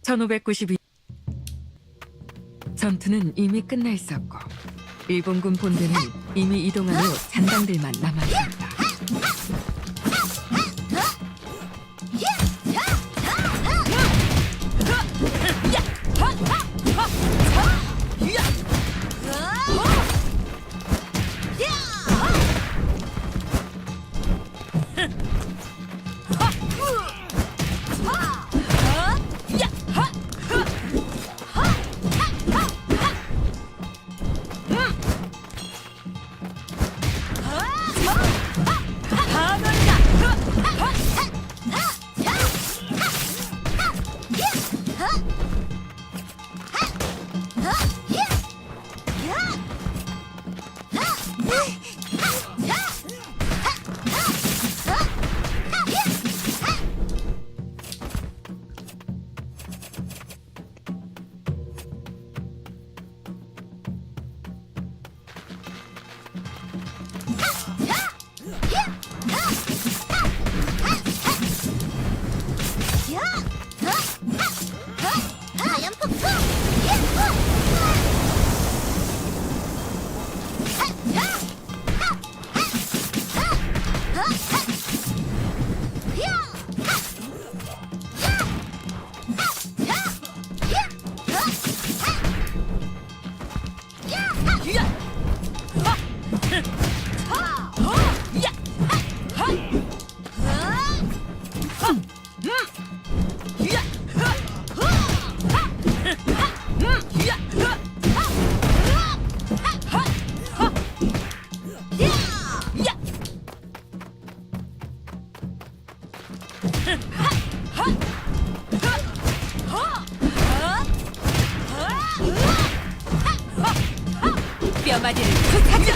1592 전투는 이미 끝나 있었고 일본군 본대는 이미 이동한 후 잔당들만 남아있었다. 뼈마디를 부탁해.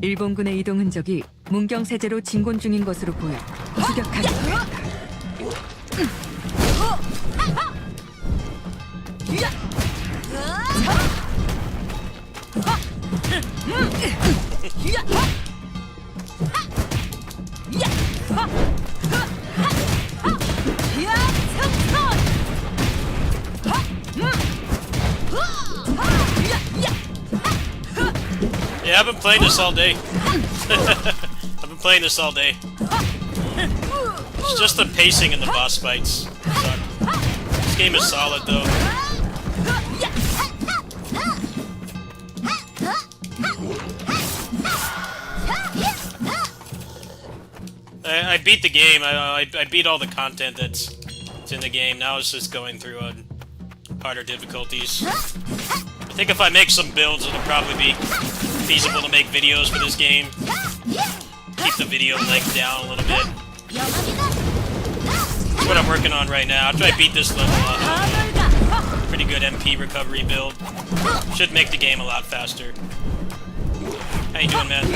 일본군의 이동 흔적이 문경세제로 진곤 중인 것으로 보여 추격하겠다. Yeah, I've been playing this all day. I've been playing this all day. It's just the pacing in the boss fights. This game is solid though. I beat the game. I beat all the content that's in the game. Now it's just going through harder difficulties. I think if I make some builds, it'll probably be feasible to make videos for this game. Keep the video length down a little bit. That's what I'm working on right now. After I beat this level, pretty good MP recovery build. Should make the game a lot faster. How you doing, man?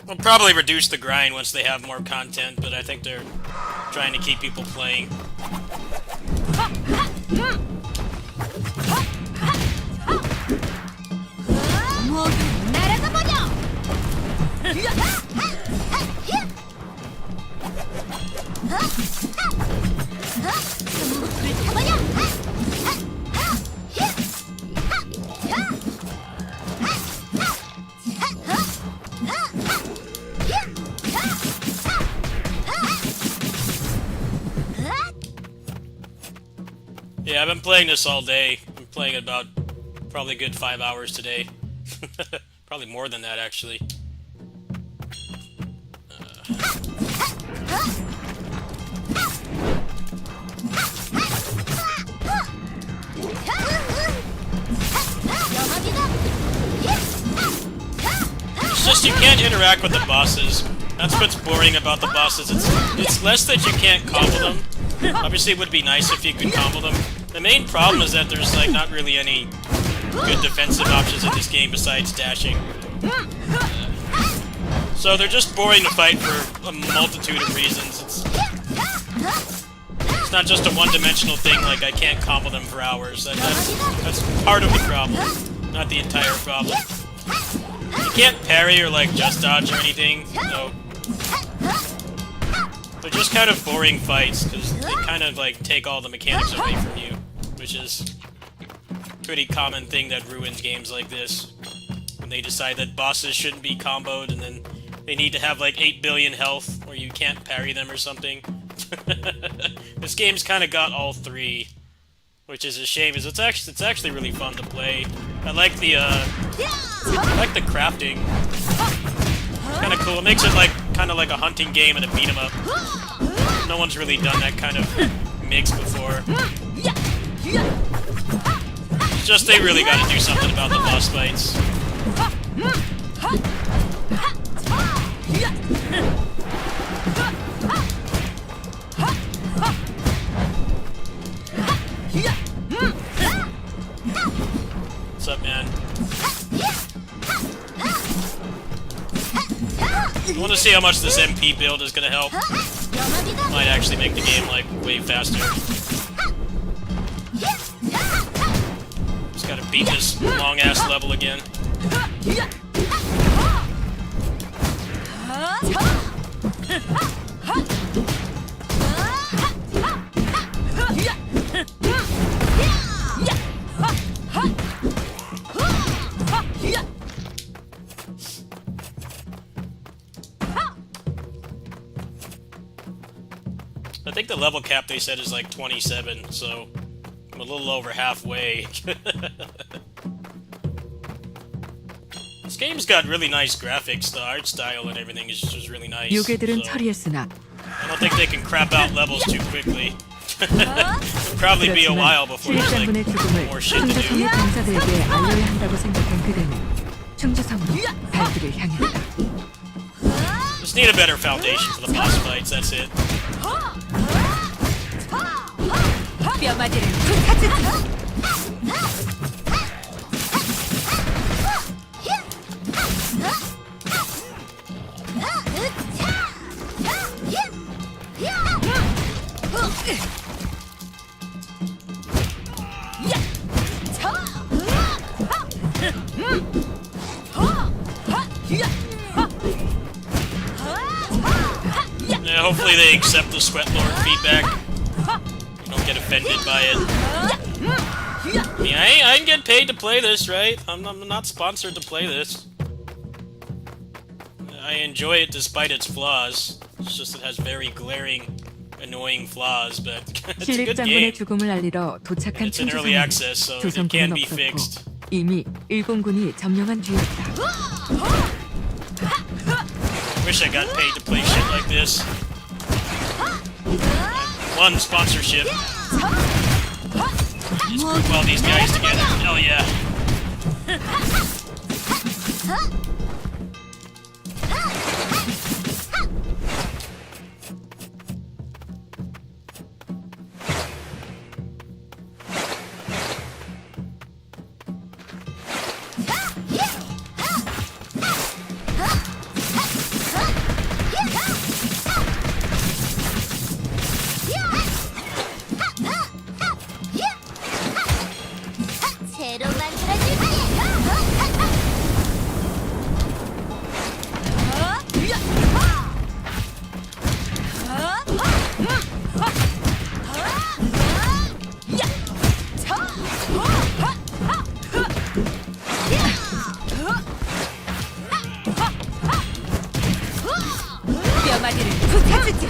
They'll probably reduce the grind once they have more content, but I think they're trying to keep people playing. yeah, I've been playing this all day. I'm playing it about probably a good 5 hours today. Probably more than that, actually. It's just you can't interact with the bosses. That's what's boring about the bosses. It's less that you can't combo them. Obviously, it would be nice if you could combo them. The main problem is that there's like not really any good defensive options in this game besides dashing. So they're just boring to fight for a multitude of reasons. It's not just a one-dimensional thing like I can't combo them for hours. That's part of the problem, not the entire problem. You can't parry or like just dodge or anything, so they're just kind of boring fights because they kind of like take all the mechanics away from you, which is a pretty common thing that ruins games like this. When they decide that bosses shouldn't be comboed and then they need to have like 8 billion health or you can't parry them or something. This game's kind of got all three, which is a shame. It's actually really fun to play. I like the crafting. Kind of cool. It makes it like kind of like a hunting game and a beat 'em up. No one's really done that kind of mix before. It's just they really got to do something about the boss fights. What's up, man? I want to see how much this MP build is gonna help. Might actually make the game like way faster. Just gotta beat this long ass level again. I think the level cap they said is like 27, so I'm a little over halfway. This game's got really nice graphics, the art style and everything is just really nice. 요괴들은 So 처리했으나 I don't think they can crap out levels too quickly. It'll probably be a while before there's like 실력자분의 죽음을 more shit to 충주섬의 do. 병사들에게 알려야 한다고 생각한 그대는 충주섬으로 발길을 향했다. Just need a better foundation for the boss fights, that's it. 뼈마디를 부타주지. Yeah, hopefully they accept the Sweat Lord feedback. You don't get offended by it. I mean, I didn't get paid to play this, right? I'm not sponsored to play this. I enjoy it despite its flaws. It's just it has very glaring, annoying flaws, but it's a 신립 good 장군의 game. 죽음을 알리러 도착한 It's in early 충주섬은 access, so it 조선군은 can be fixed. 없었고 이미 일본군이 점령한 뒤였다. Wish I got paid to play shit like this. One sponsorship. Just group all these guys together. Hell yeah. 뼈마디를 부타주지.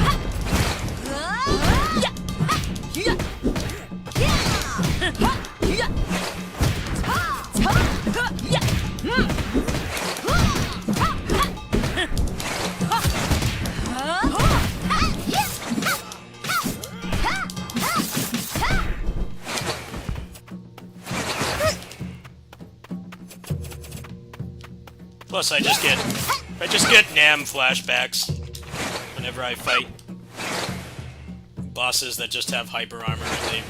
Plus, I just get Nam flashbacks whenever I fight bosses that just have hyper armor.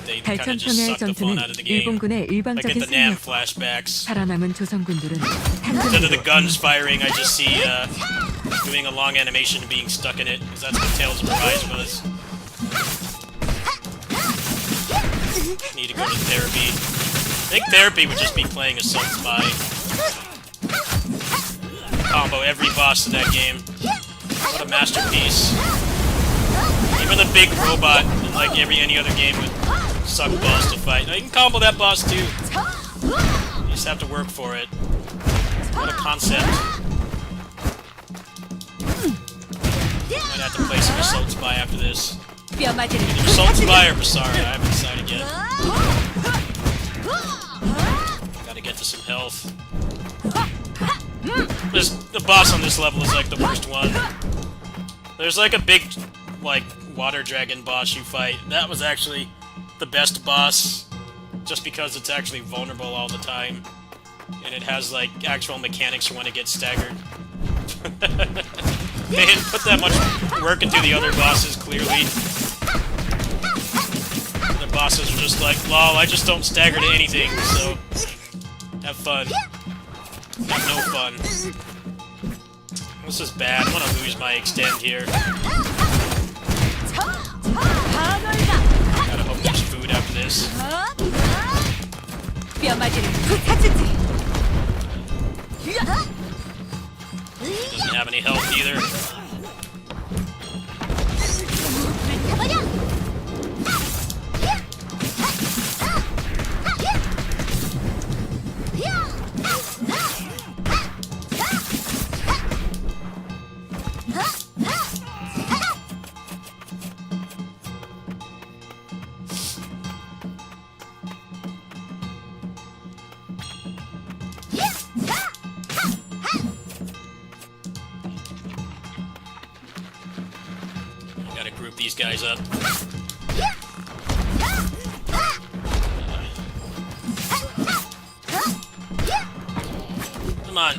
They kind of just 발전평야의 suck the fun 전투는 out of the game. 일본군의 I get 일방적인 the Nam 승리였고 flashbacks. 살아남은 조선군들은 Instead of the 탄근대로 guns firing, I just see doing a long animation and being stuck in it, because that's what Tales of Arise was. Need to go to therapy. I think therapy would just be playing Assault Spy. Combo every boss in that game. What a masterpiece. Even the big robot, like any other game, would suck balls to fight. Now, you can combo that boss too. You just have to work for it. What a concept. Might have to play some Assault Spy after this. Either Assault Spy or BASARA, I haven't decided yet. Gotta get to some health. The boss on this level is like the worst one. There's like a big, like, water dragon boss you fight. That was actually the best boss, just because it's actually vulnerable all the time. And it has, like, actual mechanics for when it gets staggered. They didn't put that much work into the other bosses, clearly. The bosses are just like, lol, I just don't stagger to anything, so have fun. Have no fun. This is bad. I'm gonna lose my extend here. Gotta hope there's food after this. Doesn't have any health either. Gotta group these guys up. Come on.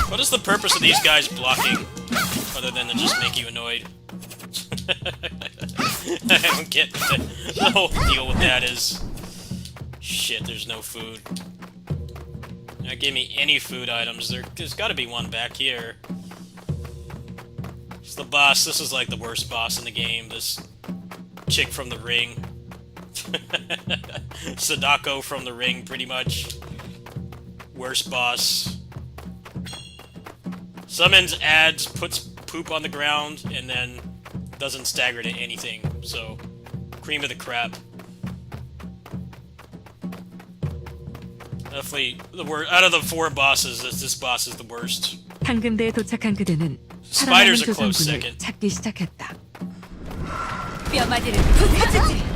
What is the purpose of these guys blocking, other than to just make you annoyed? I don't get the whole deal with that is... Shit, there's no food. Not give me any food items. There's gotta be one back here. It's the boss. This is like the worst boss in the game. This chick from the ring. Sadako from the ring, pretty much. Worst boss. Summons, adds, puts poop on the ground, and then doesn't stagger to anything. So, cream of the crap. Definitely, out of the 4 bosses, this boss is the worst. 황금대에 도착한 그대는 살아남은 Spiders are close 조선군을 second. 찾기 시작했다. 뼈마디를 부서지지.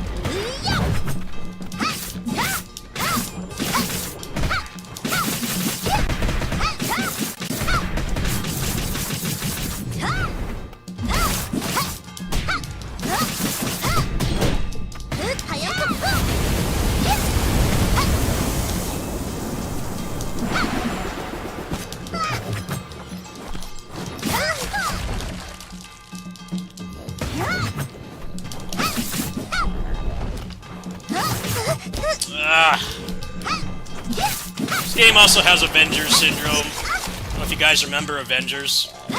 This game also has Avengers Syndrome. I don't know if you guys remember Avengers. You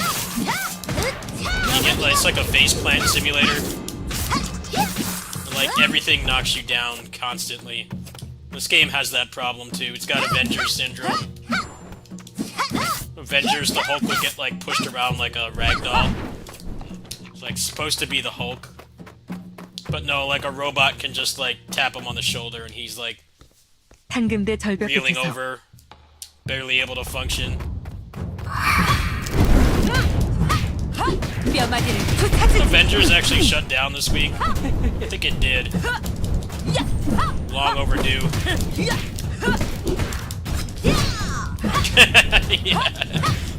get, like, it's like a faceplant simulator. Like, everything knocks you down constantly. This game has that problem too. It's got Avengers syndrome. Avengers, the Hulk would get like pushed around like a ragdoll. It's like supposed to be the Hulk. But no, like a robot can just like tap him on the shoulder and he's like 상금대 절벽 reeling 끝에서 over, barely able to function. 뼈마디를 부타지. Avengers actually shut down this week. I think it did. Long overdue. Yeah.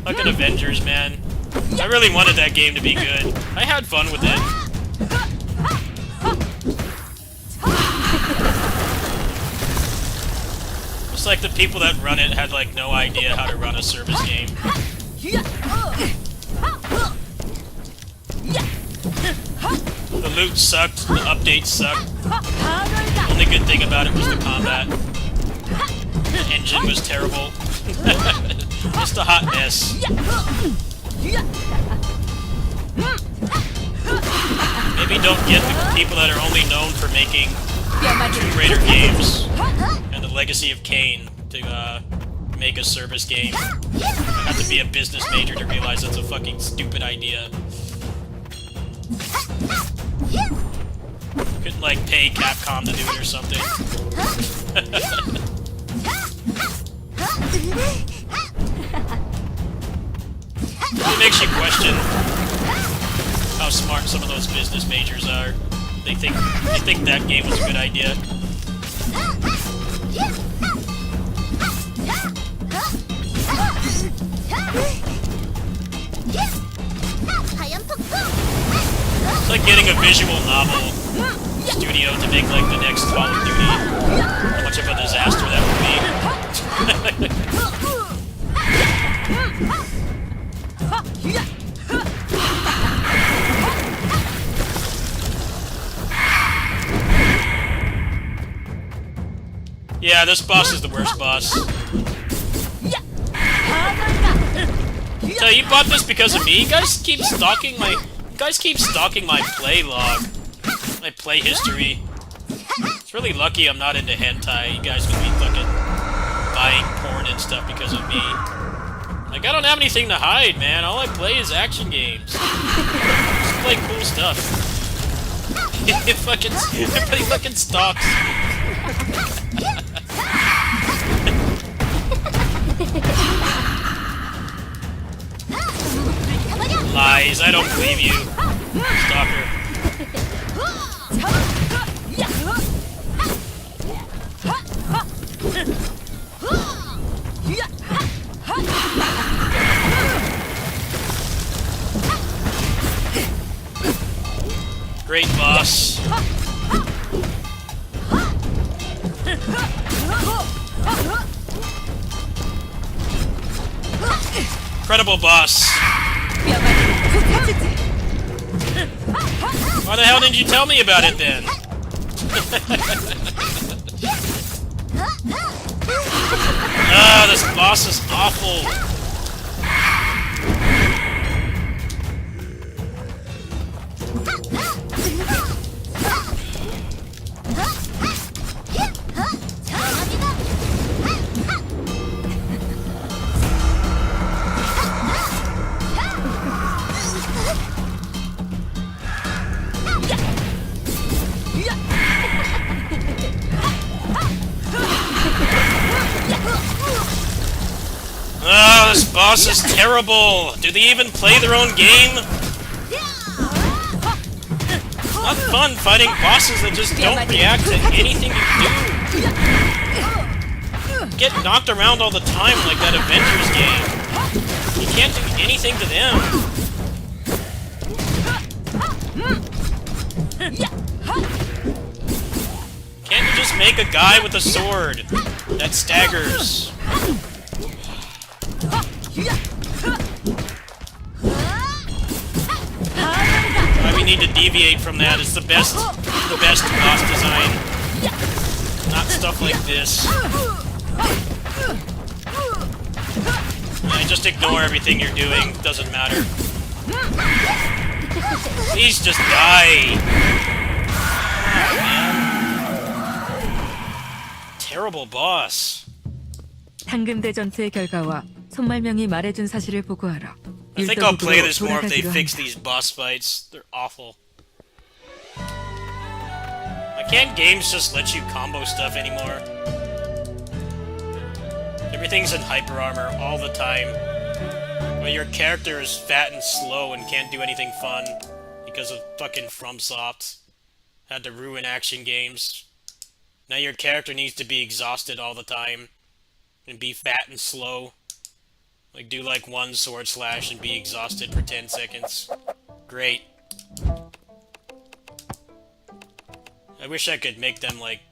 Look at Avengers, man. I really wanted that game to be good. I had fun with it. It's like the people that run it had like no idea how to run a service game. The loot sucked, the updates sucked. The only good thing about it was the combat. The engine was terrible. Just a hot mess. Maybe don't get the people that are only known for making Tomb Raider games and the Legacy of Kain to make a service game. You have to be a business major to realize that's a fucking stupid idea. Couldn't like pay Capcom to do it or something. It makes you question how smart some of those business majors are. They think that game was a good idea. It's like getting a visual novel studio to make like the next Call of Duty. How much of a disaster that would be. Yeah, this boss is the worst boss. So you bought this because of me? You guys keep stalking my play log. My play history. It's really lucky I'm not into hentai. You guys would be fucking buying porn and stuff because of me. Like, I don't have anything to hide, man. All I play is action games. Just play cool stuff. Everybody fucking stalks. Lies, I don't believe you. Stalker. Great boss. Incredible boss. Why the hell didn't you tell me about it then? Ah, this boss is awful. Oh, this boss is terrible! Do they even play their own game? Not fun fighting bosses that just don't react to anything you do. Get knocked around all the time like that Avengers game. You can't do anything to them. Can't you just make a guy with a sword that staggers? We need to deviate from that. It's the best boss design. Not stuff like this. Just ignore everything you're doing. Doesn't matter. Please just die. terrible boss. 상금대 전투의 결과와 손말명이 말해준 사실을 보고하라. I think I'll play 율도국으로 this more if they 돌아가기로 fix 한다. these boss fights. They're awful. Can't games just let you combo stuff anymore? Everything's in hyper armor all the time. But your character is fat and slow and can't do anything fun because of fucking FromSoft. Had to ruin action games. Now your character needs to be exhausted all the time and be fat and slow. Like do like one sword slash and be exhausted for 10 seconds. Great. I wish I could make them like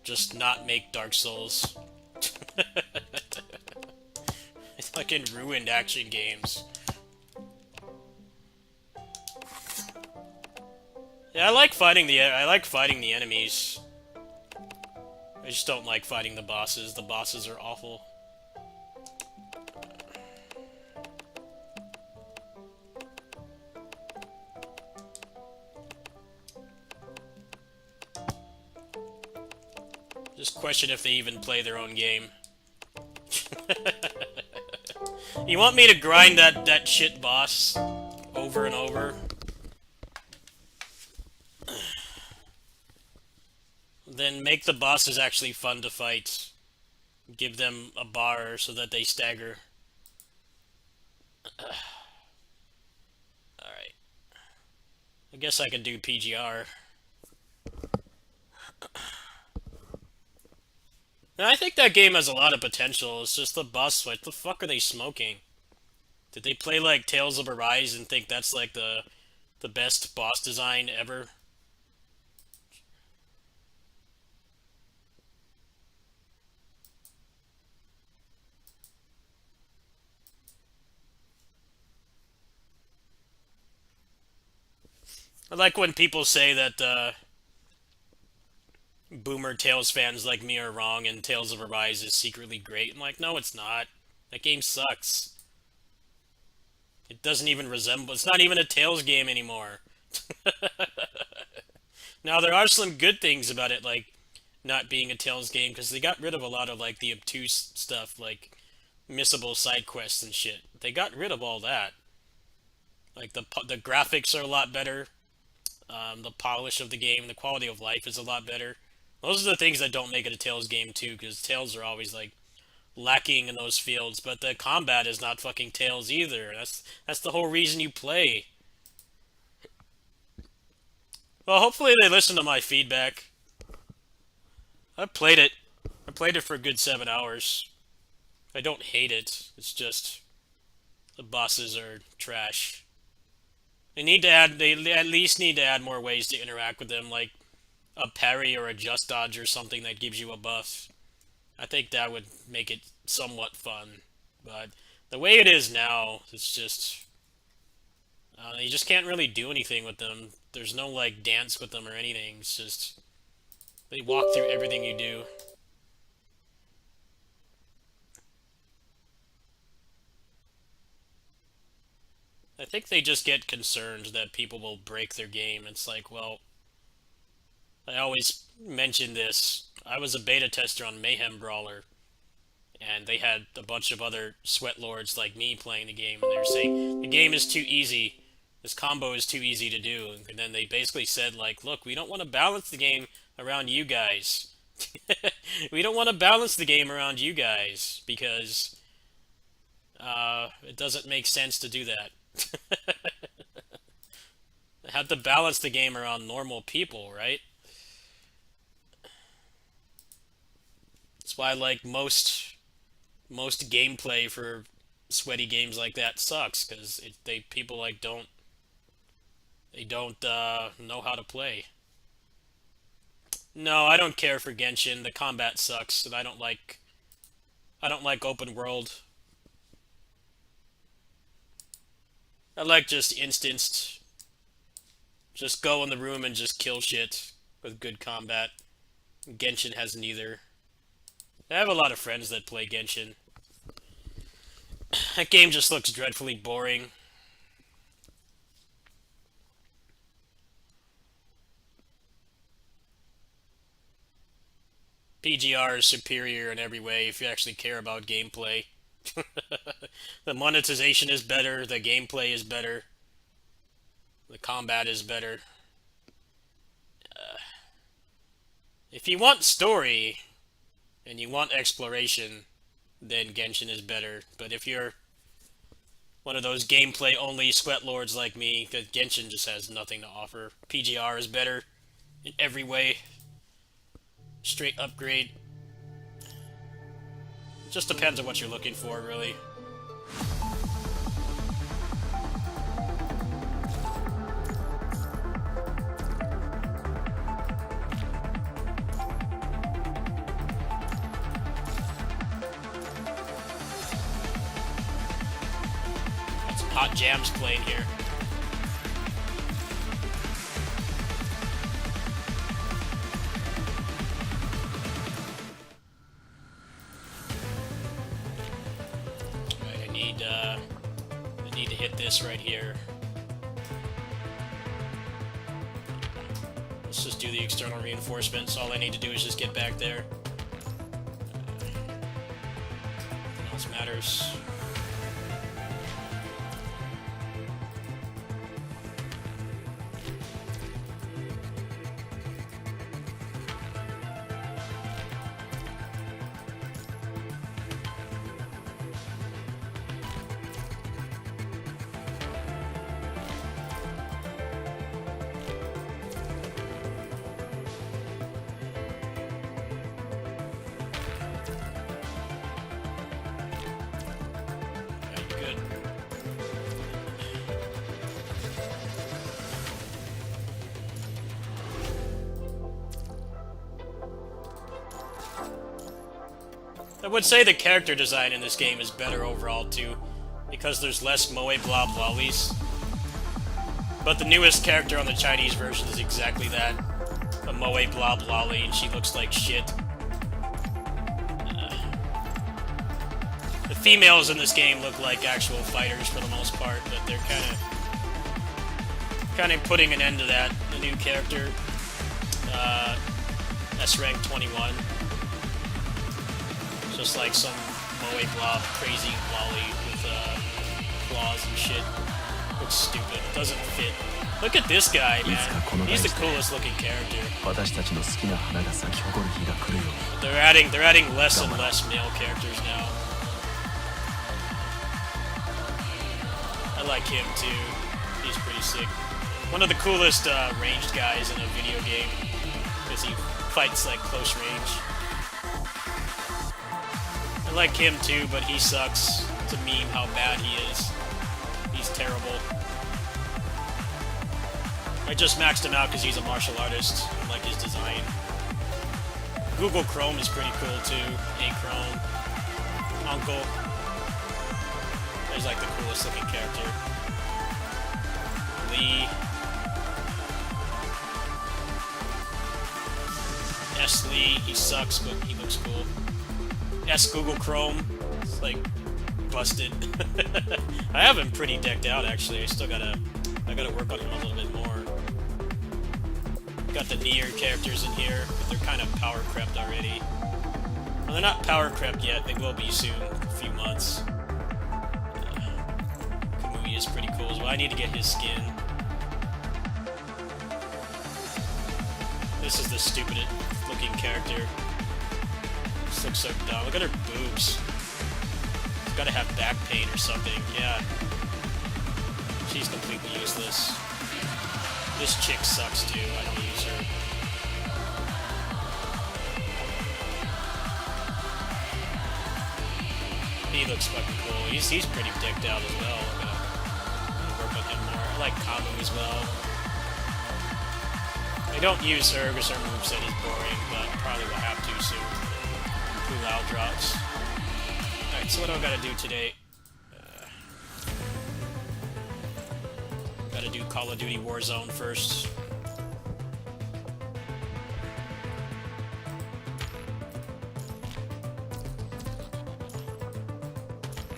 just not make Dark Souls. It's fucking ruined action games. Yeah, I like fighting the enemies. I just don't like fighting the bosses. The bosses are awful. Just question if they even play their own game. You want me to grind that shit boss over and over? Then make the bosses actually fun to fight. Give them a bar so that they stagger. Alright. I guess I can do PGR. Now, I think that game has a lot of potential. It's just the boss. What the fuck are they smoking? Did they play like Tales of Arise and think that's like the best boss design ever? I like when people say that boomer Tales fans like me are wrong and Tales of Arise is secretly great. I'm like, no, it's not. That game sucks. It doesn't even resemble... It's not even a Tales game anymore. Now, there are some good things about it, like not being a Tales game, because they got rid of a lot of like the obtuse stuff, like missable side quests and shit. They got rid of all that. Like the graphics are a lot better. The polish of the game, the quality of life is a lot better. Those are the things that don't make it a Tales game too, because Tales are always like lacking in those fields. But the combat is not fucking Tales either. That's the whole reason you play. Well, hopefully they listen to my feedback. I played it. I played it for a good 7 hours. I don't hate it. It's just the bosses are trash. They need to add. They at least need to add more ways to interact with them, like a parry or a just dodge or something that gives you a buff. I think that would make it somewhat fun. But the way it is now, it's just you just can't really do anything with them. There's no like dance with them or anything. It's just they walk through everything you do. I think they just get concerned that people will break their game. It's like, well, I always mention this. I was a beta tester on Mayhem Brawler, and they had a bunch of other sweat lords like me playing the game, and they were saying, the game is too easy. This combo is too easy to do. And then they basically said, like, look, we don't want to balance the game around you guys. We don't want to balance the game around you guys, because it doesn't make sense to do that. I have to balance the game around normal people, right? That's why, like, most gameplay for sweaty games like that sucks, because people like don't know how to play. No, I don't care for Genshin. The combat sucks, and I don't like open world. I like just instanced. Just go in the room and just kill shit with good combat. Genshin has neither. I have a lot of friends that play Genshin. That game just looks dreadfully boring. PGR is superior in every way if you actually care about gameplay. The monetization is better, the gameplay is better, the combat is better. If you want story and you want exploration, then Genshin is better. But if you're one of those gameplay only sweatlords like me, because Genshin just has nothing to offer. PGR is better in every way. Straight upgrade. Just depends on what you're looking for, really. Got some hot jams playing here. I need to hit this right here. Let's just do the external reinforcements. All I need to do is just get back there. Nothing else matters. I would say the character design in this game is better overall too, because there's less moe blob lollies. But the newest character on the Chinese version is exactly that. A moe blob lolly, and she looks like shit. The females in this game look like actual fighters for the most part, but they're kind of putting an end to that. The new character, S rank 21. Just like some moe blob crazy lolly with claws and shit. Looks stupid. Doesn't fit. Look at this guy, man. He's the coolest looking character. They're adding less and less male characters now. I like him too. He's pretty sick. One of the coolest ranged guys in a video game, because he fights like close range. I like him too, but he sucks. It's a meme how bad he is. He's terrible. I just maxed him out because he's a martial artist. I like his design. Google Chrome is pretty cool too. A Chrome. Uncle. He's like the coolest looking character. Lee. S. Lee. He sucks, but he looks cool. S Google Chrome. It's like busted. I have him pretty decked out actually. I gotta work on him a little bit more. Got the Nier characters in here, but they're kind of power crept already. Well, they're not power crept yet. They will be soon. A few months. Kamui is pretty cool as well. I need to get his skin. This is the stupid looking character. Looks so dumb. Look at her boobs. She's gotta have back pain or something. Yeah. She's completely useless. This chick sucks too. I don't use her. He looks fucking cool. He's pretty decked out as well. I'm gonna work on him more. I like Kamu as well. I don't use her because her moveset is boring, but probably will have to soon. Loud drops. Alright, so what do I gotta do today? Gotta do Call of Duty Warzone first.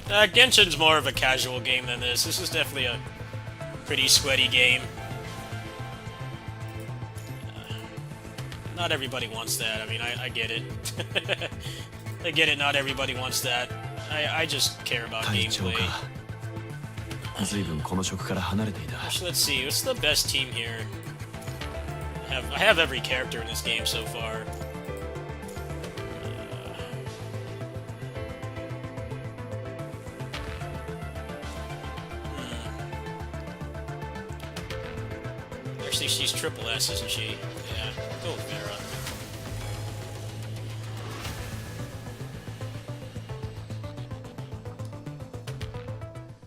Genshin's more of a casual game than this. This is definitely a pretty sweaty game. not everybody wants that. I mean, I get it. I get it, not everybody wants that. I just care about gameplay. Actually, let's see, what's the best team here? I have every character in this game so far. Actually, she's triple S, isn't she? Yeah, go with Vera.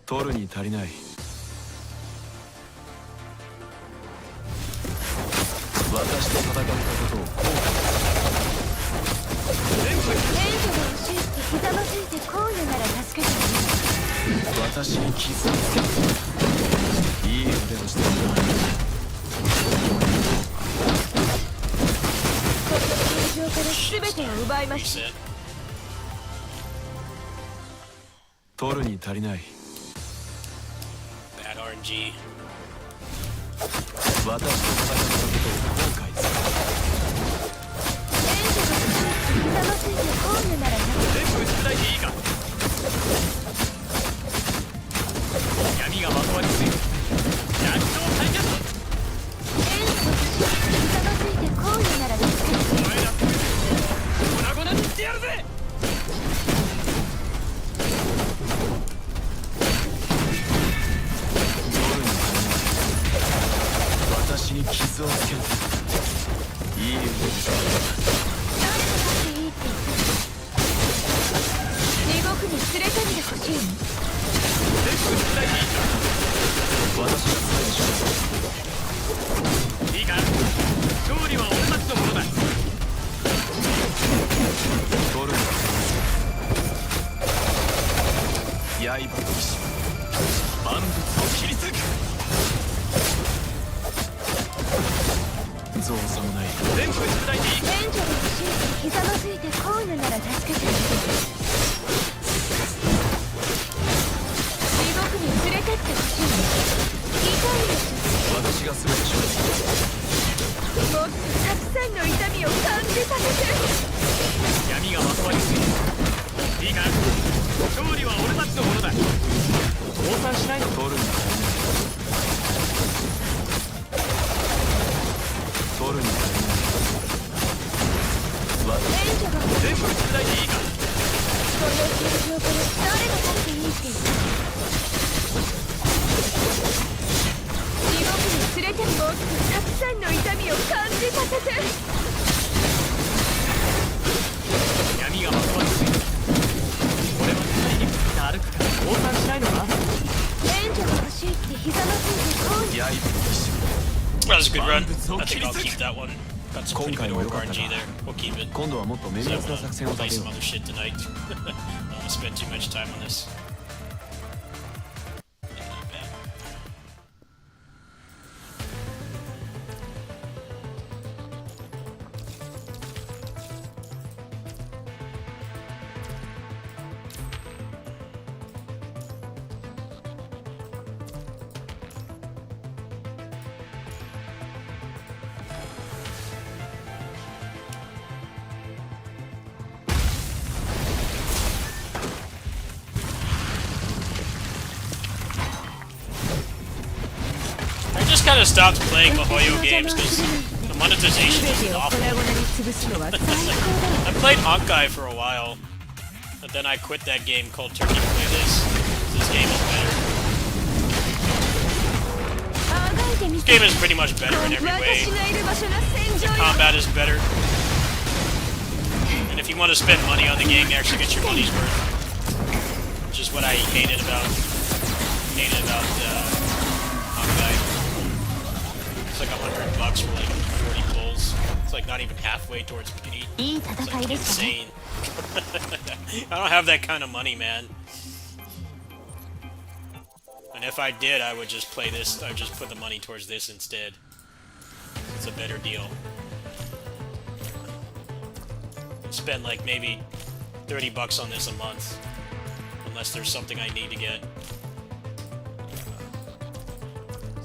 取るに足りない。私と戦ったことを後悔。援助が欲しいってひざまずいてこういうなら助けてあげる。私に傷をつける。いい腕をしてるな。この球場から全てを奪いました。取るに足りない。 RNG. 私と戦ったことを後悔する。援助が欲しいってひざまずいてこういうなら全部打ち砕いていいか。闇がまとわりついて逆境対決。援助が欲しいってひざまずいてこういうなら助けて。お前だって粉々にしてやるぜ。 私に傷をつける。いい腕です。誰がだっていいって言った。地獄に連れてみてほしいの。全部つらいでいいか。私がつらいでしょ。いいか。勝利は俺たちのものだ。取るの刃と騎士万物を切り裂く。 造作もない。全部出題でいい。援助が欲しいってひざまずいてこういうなら助けてあげる。地獄に連れてってほしいの。痛いでしょ。私が全て処理する。もっとたくさんの痛みを感じさせて。闇がまとわりついていいか。勝利は俺たちのものだ。倒産しないの。取るんだ。 取るに足りない。援助が全部出題でいいか。この球場から誰が立っていいって言った。地獄に連れてもっとたくさんの痛みを感じさせて。闇がまとわりついてこれは二人にかけて歩くから倒産しないのか。援助が欲しいってひざまずいてこう。刃の騎士。 That was a good run. I think I'll keep that one. Got some pretty good RNG there. We'll keep it. So I wanna play some other shit tonight. I don't wanna spend too much time on this. I just kind of stopped playing Mihoyo games because the monetization is awful. I played Honkai for a while, but then I quit that game cold turkey to play this. This game is better. This game is pretty much better in every way. The combat is better. And if you want to spend money on the game, you actually get your money's worth. Which is what I hated about Honkai. It's like $100 for like 40 pulls. It's like not even halfway towards pity. It's like insane. I don't have that kind of money, man. And if I did, I would just play this. I would just put the money towards this instead. It's a better deal. Spend like maybe $30 on this a month, unless there's something I need to get.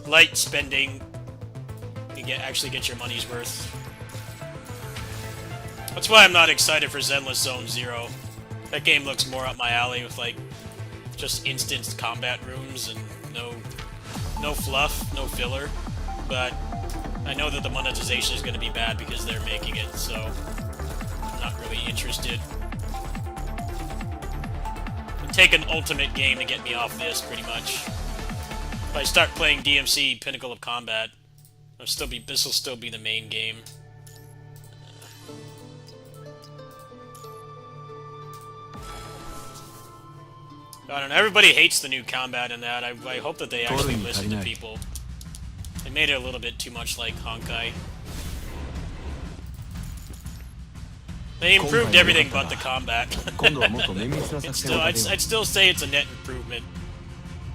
Light spending, you actually get your money's worth. That's why I'm not excited for Zenless Zone Zero. That game looks more up my alley with like just instant combat rooms and no fluff, no filler. But I know that the monetization is going to be bad because they're making it, so I'm not really interested. It'd take an ultimate game to get me off this, pretty much. If I start playing DMC Pinnacle of Combat, this will still be the main game. I don't know, everybody hates the new combat in that. I hope that they actually listen to people. They made it a little bit too much like Honkai. They improved everything but the combat. I'd still say it's a net improvement.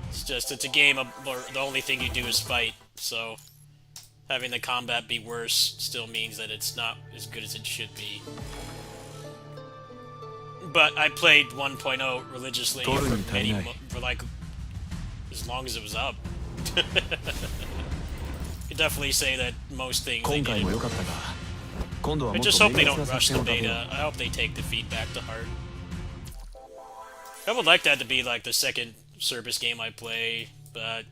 It's just, it's a game where the only thing you do is fight, so having the combat be worse still means that it's not as good as it should be. But I played 1.0 religiously for like as long as it was up. You definitely say that most things they did. I just hope they don't rush the beta. I hope they take the feedback to heart. I would like that to be like the second service game I play, but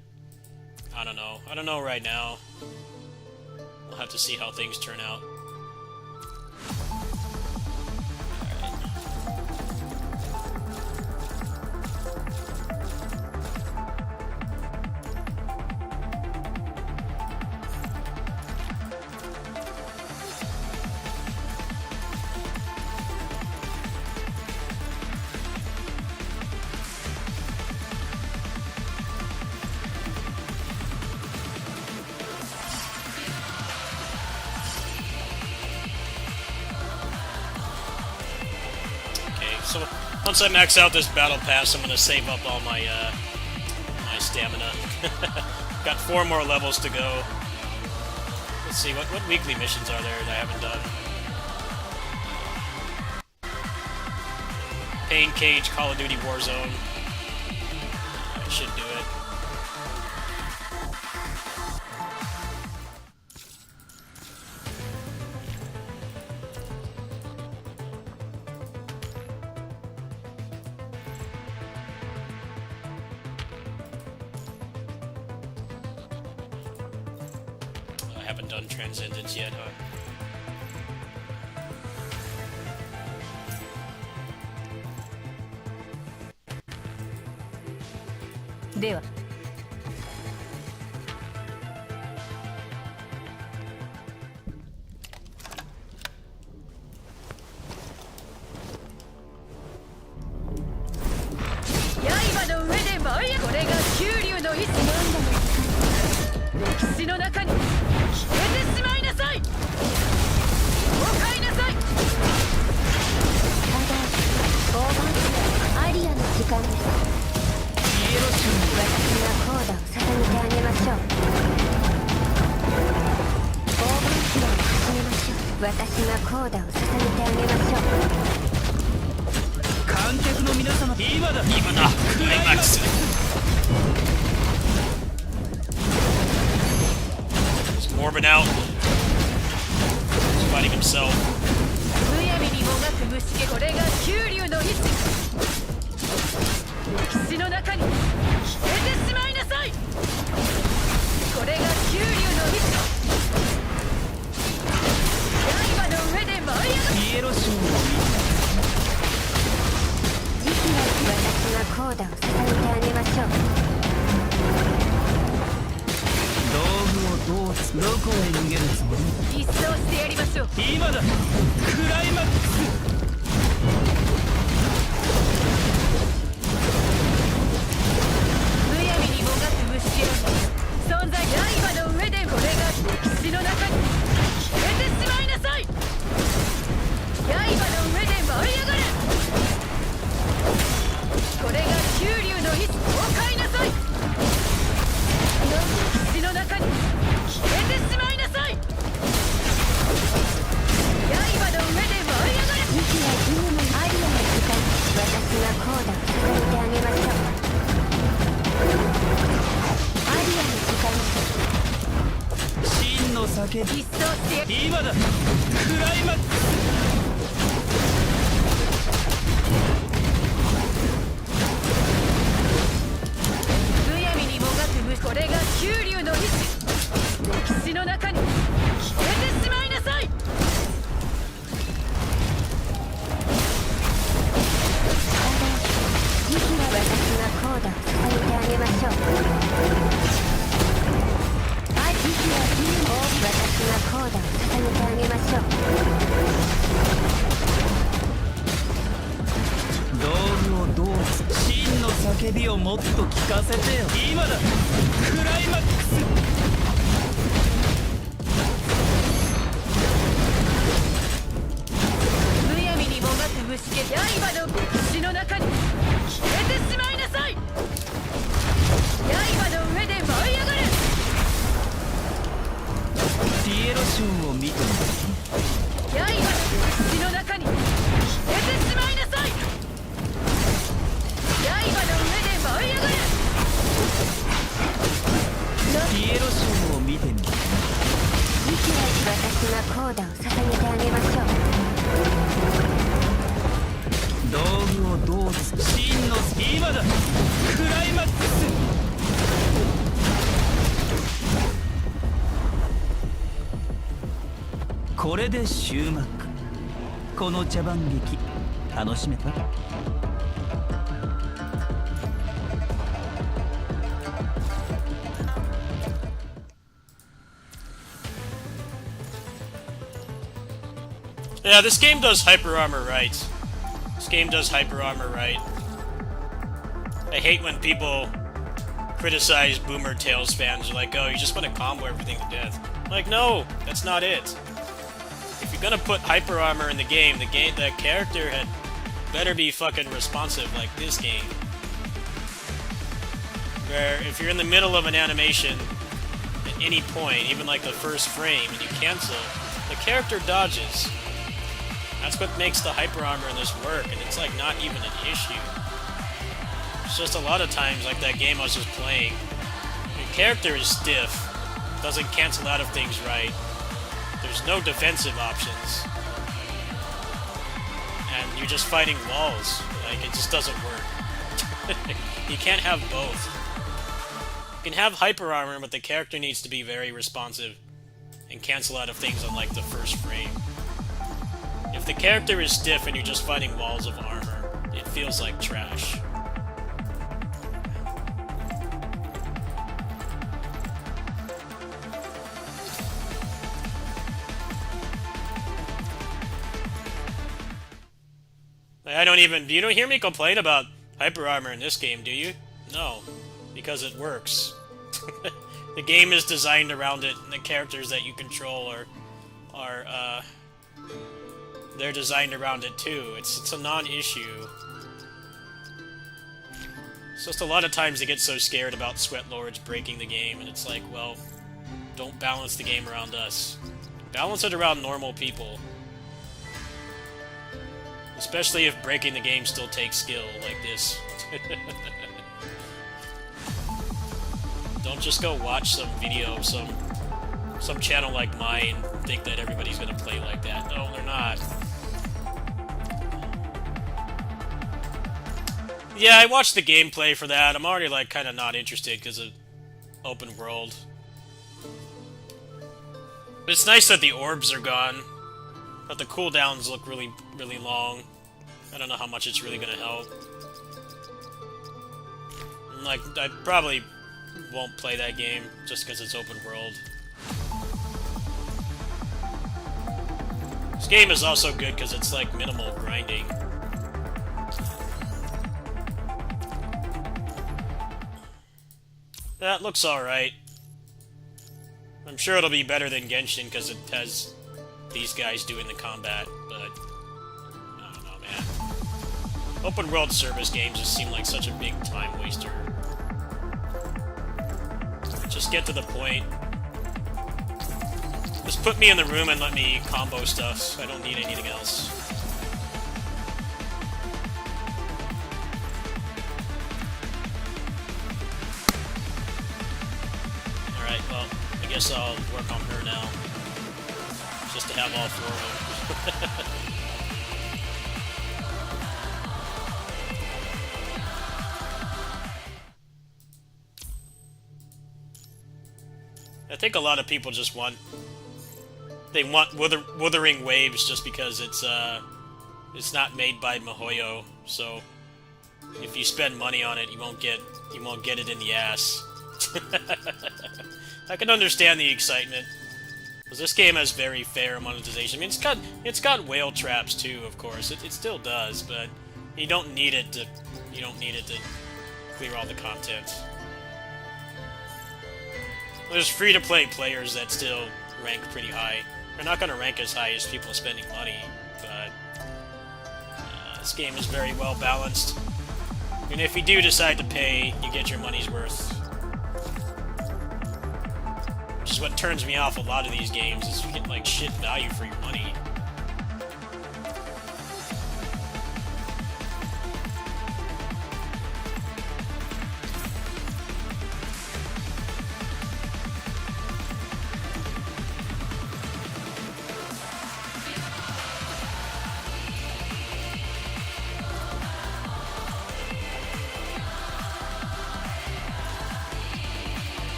I don't know. I don't know right now. We'll have to see how things turn out. So once I max out this battle pass, I'm gonna save up all my my stamina. Got 4 more levels to go. Let's see what weekly missions are there that I haven't done. Pain Cage, Call of Duty Warzone. I should do it. I haven't done Transcendence yet, huh? では刃の上で舞いこれが九竜の意志なんだ歴史の中に消えてしまいなさいおかえりなさいただ交番地アリアの時間です私がコーダを捧げてあげましょう交番機を始めましょう私がコーダを捧げてあげましょう観客の皆様今だクライマックスHe's morbing out. He's fighting himself. むやみにもがく虫けこれが九竜の意志歴史の中に消えてしまいなさいこれが九竜の意志刃の上で舞い上がるピエロショー時期は私がコーダを捧げてあげましょう道具をどこへ逃げるつもり一掃してやりましょう今だクライマックス存在刃の上でこれが歴史の中に消えてしまいなさい刃の上で舞い上がれこれが九竜の意志おかえりなさい歴史の中に消えてしまいなさい刃の上で舞い上がれ時期は義務のアリアの時間私がコーダを捧げてあげましょう真の叫び今だクライマックス叫びをもっと聞かせてよ。今だ、クライマックス。むやみにもがく虫け刃の血の中に消えてしまいなさい。刃の上で舞い上がれ。ピエロショーを見てみる。刃の血の中に消えてしまいなさい。刃の上で舞い上がれ。ピエロショーを見てみる。生きない私がコーダを捧げてあげましょう。道具をどうつ真の今だ、クライマックス。これで終幕。この茶番劇楽しめた？Yeah, this game does hyper armor right. This game does hyper armor right. I hate when people criticize Boomer Tales fans. They're like, oh, you just want to combo everything to death. I'm like, no, that's not it. If you're gonna put hyper armor in the character had better be fucking responsive like this game. Where if you're in the middle of an animation at any point, even like the first frame, and you cancel, the character dodges. That's what makes the hyper armor in this work, and it's like not even an issue. It's just a lot of times, like that game I was just playing, your character is stiff, doesn't cancel out of things right, there's no defensive options, and you're just fighting walls. Like, it just doesn't work. You can't have both. You can have hyper armor, but the character needs to be very responsive and cancel out of things on like the first frame. If the character is stiff and you're just fighting walls of armor, it feels like trash. You don't hear me complain about hyper armor in this game, do you? No, because it works. The game is designed around it, and the characters that you control are they're designed around it too. It's a non-issue. It's just a lot of times they get so scared about Sweat Lords breaking the game, and it's like, well, don't balance the game around us. Balance it around normal people. Especially if breaking the game still takes skill, like this. Don't just go watch some video of some channel like mine and think that everybody's gonna play like that. No, they're not. Yeah, I watched the gameplay for that. I'm already, like, kind of not interested because of open world. But it's nice that the orbs are gone. But the cooldowns look really, really long. I don't know how much it's really gonna help. And, like, I probably won't play that game just because it's open world. This game is also good because it's, like, minimal grinding. That looks alright. I'm sure it'll be better than Genshin because it has these guys doing the combat, but I don't know, man. Open world service games just seem like such a big time waster. Just get to the point. Just put me in the room and let me combo stuff. I don't need anything else. Alright, well, I guess I'll work on her now. Just to have all four of them. I think a lot of people just want... They want Wuthering Waves just because it's not made by MiHoYo, so if you spend money on it, you won't get it in the ass. I can understand the excitement, because this game has very fair monetization. I mean, it's got whale traps too, of course. It still does, but you don't need it to clear all the content. There's free-to-play players that still rank pretty high. They're not going to rank as high as people spending money, but this game is very well balanced. And if you do decide to pay, you get your money's worth. Which is what turns me off a lot of these games, is you get like shit value for your money.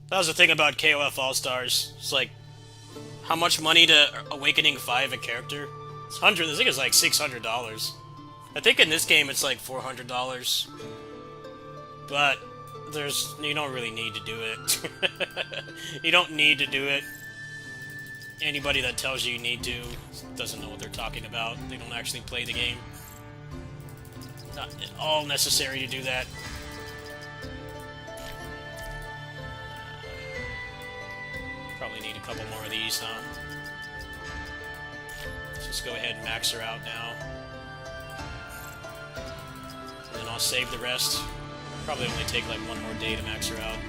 That was the thing about KOF All-Stars. It's like, how much money to Awakening 5 a character? It's I think it's like $600. I think in this game it's like $400. But you don't really need to do it. You don't need to do it. Anybody that tells you need to doesn't know what they're talking about. They don't actually play the game. Not at all necessary to do that. Probably need a couple more of these, huh? Let's just go ahead and max her out now. And then I'll save the rest. Probably only take like one more day to max her out.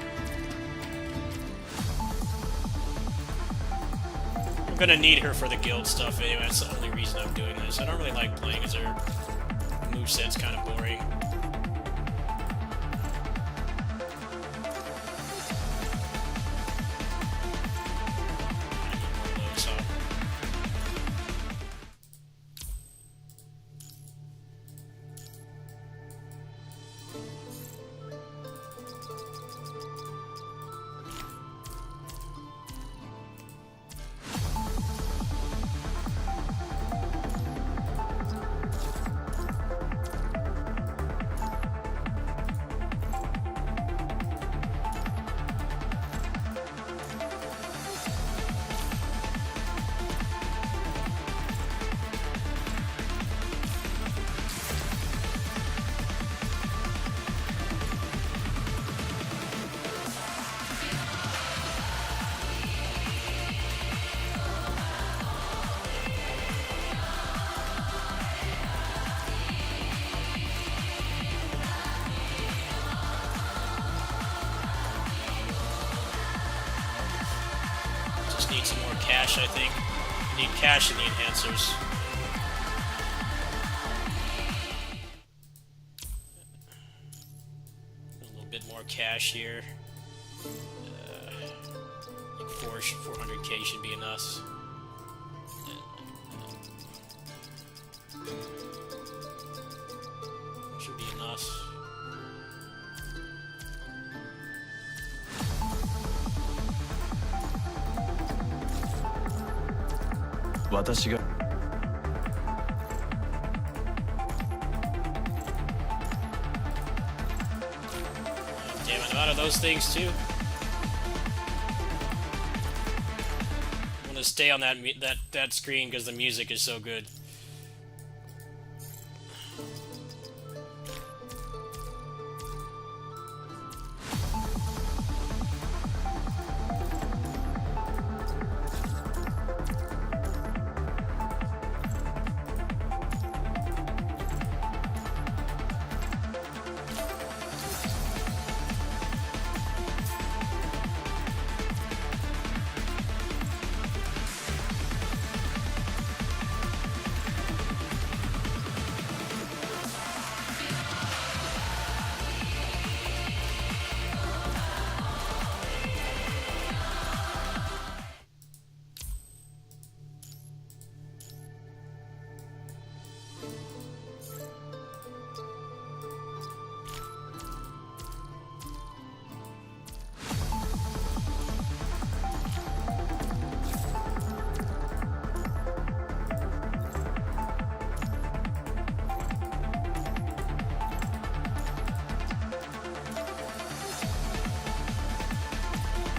I'm gonna need her for the guild stuff anyway, that's the only reason I'm doing this. I don't really like playing as her. The moveset's kind of boring. Need some more cash, I think. Need cash in the enhancers. A little bit more cash here. Like 400k should be enough. Should be enough. Damn it, I'm out of those things too. I'm gonna stay on that screen because the music is so good.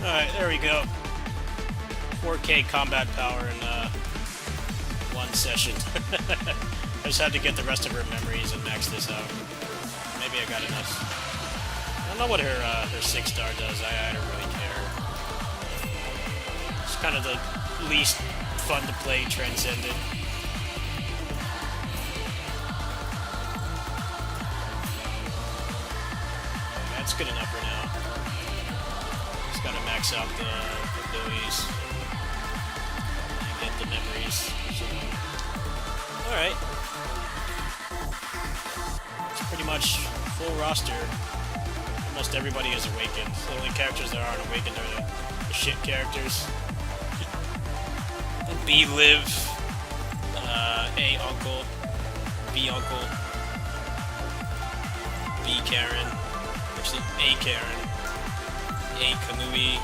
Alright, there we go. 4K combat power in one session. I just had to get the rest of her memories and max this out. Maybe I got enough. I don't know what her 6-star does. I don't really care. It's kind of the least fun to play Transcendent. That's good enough for now. Just gotta max out the abilities and get the memories. So, alright. It's pretty much full roster. Almost everybody is awakened. The only characters that aren't awakened are the shit characters. B Liv, A Uncle, B Uncle, B Karen, actually A Karen, A Kamui,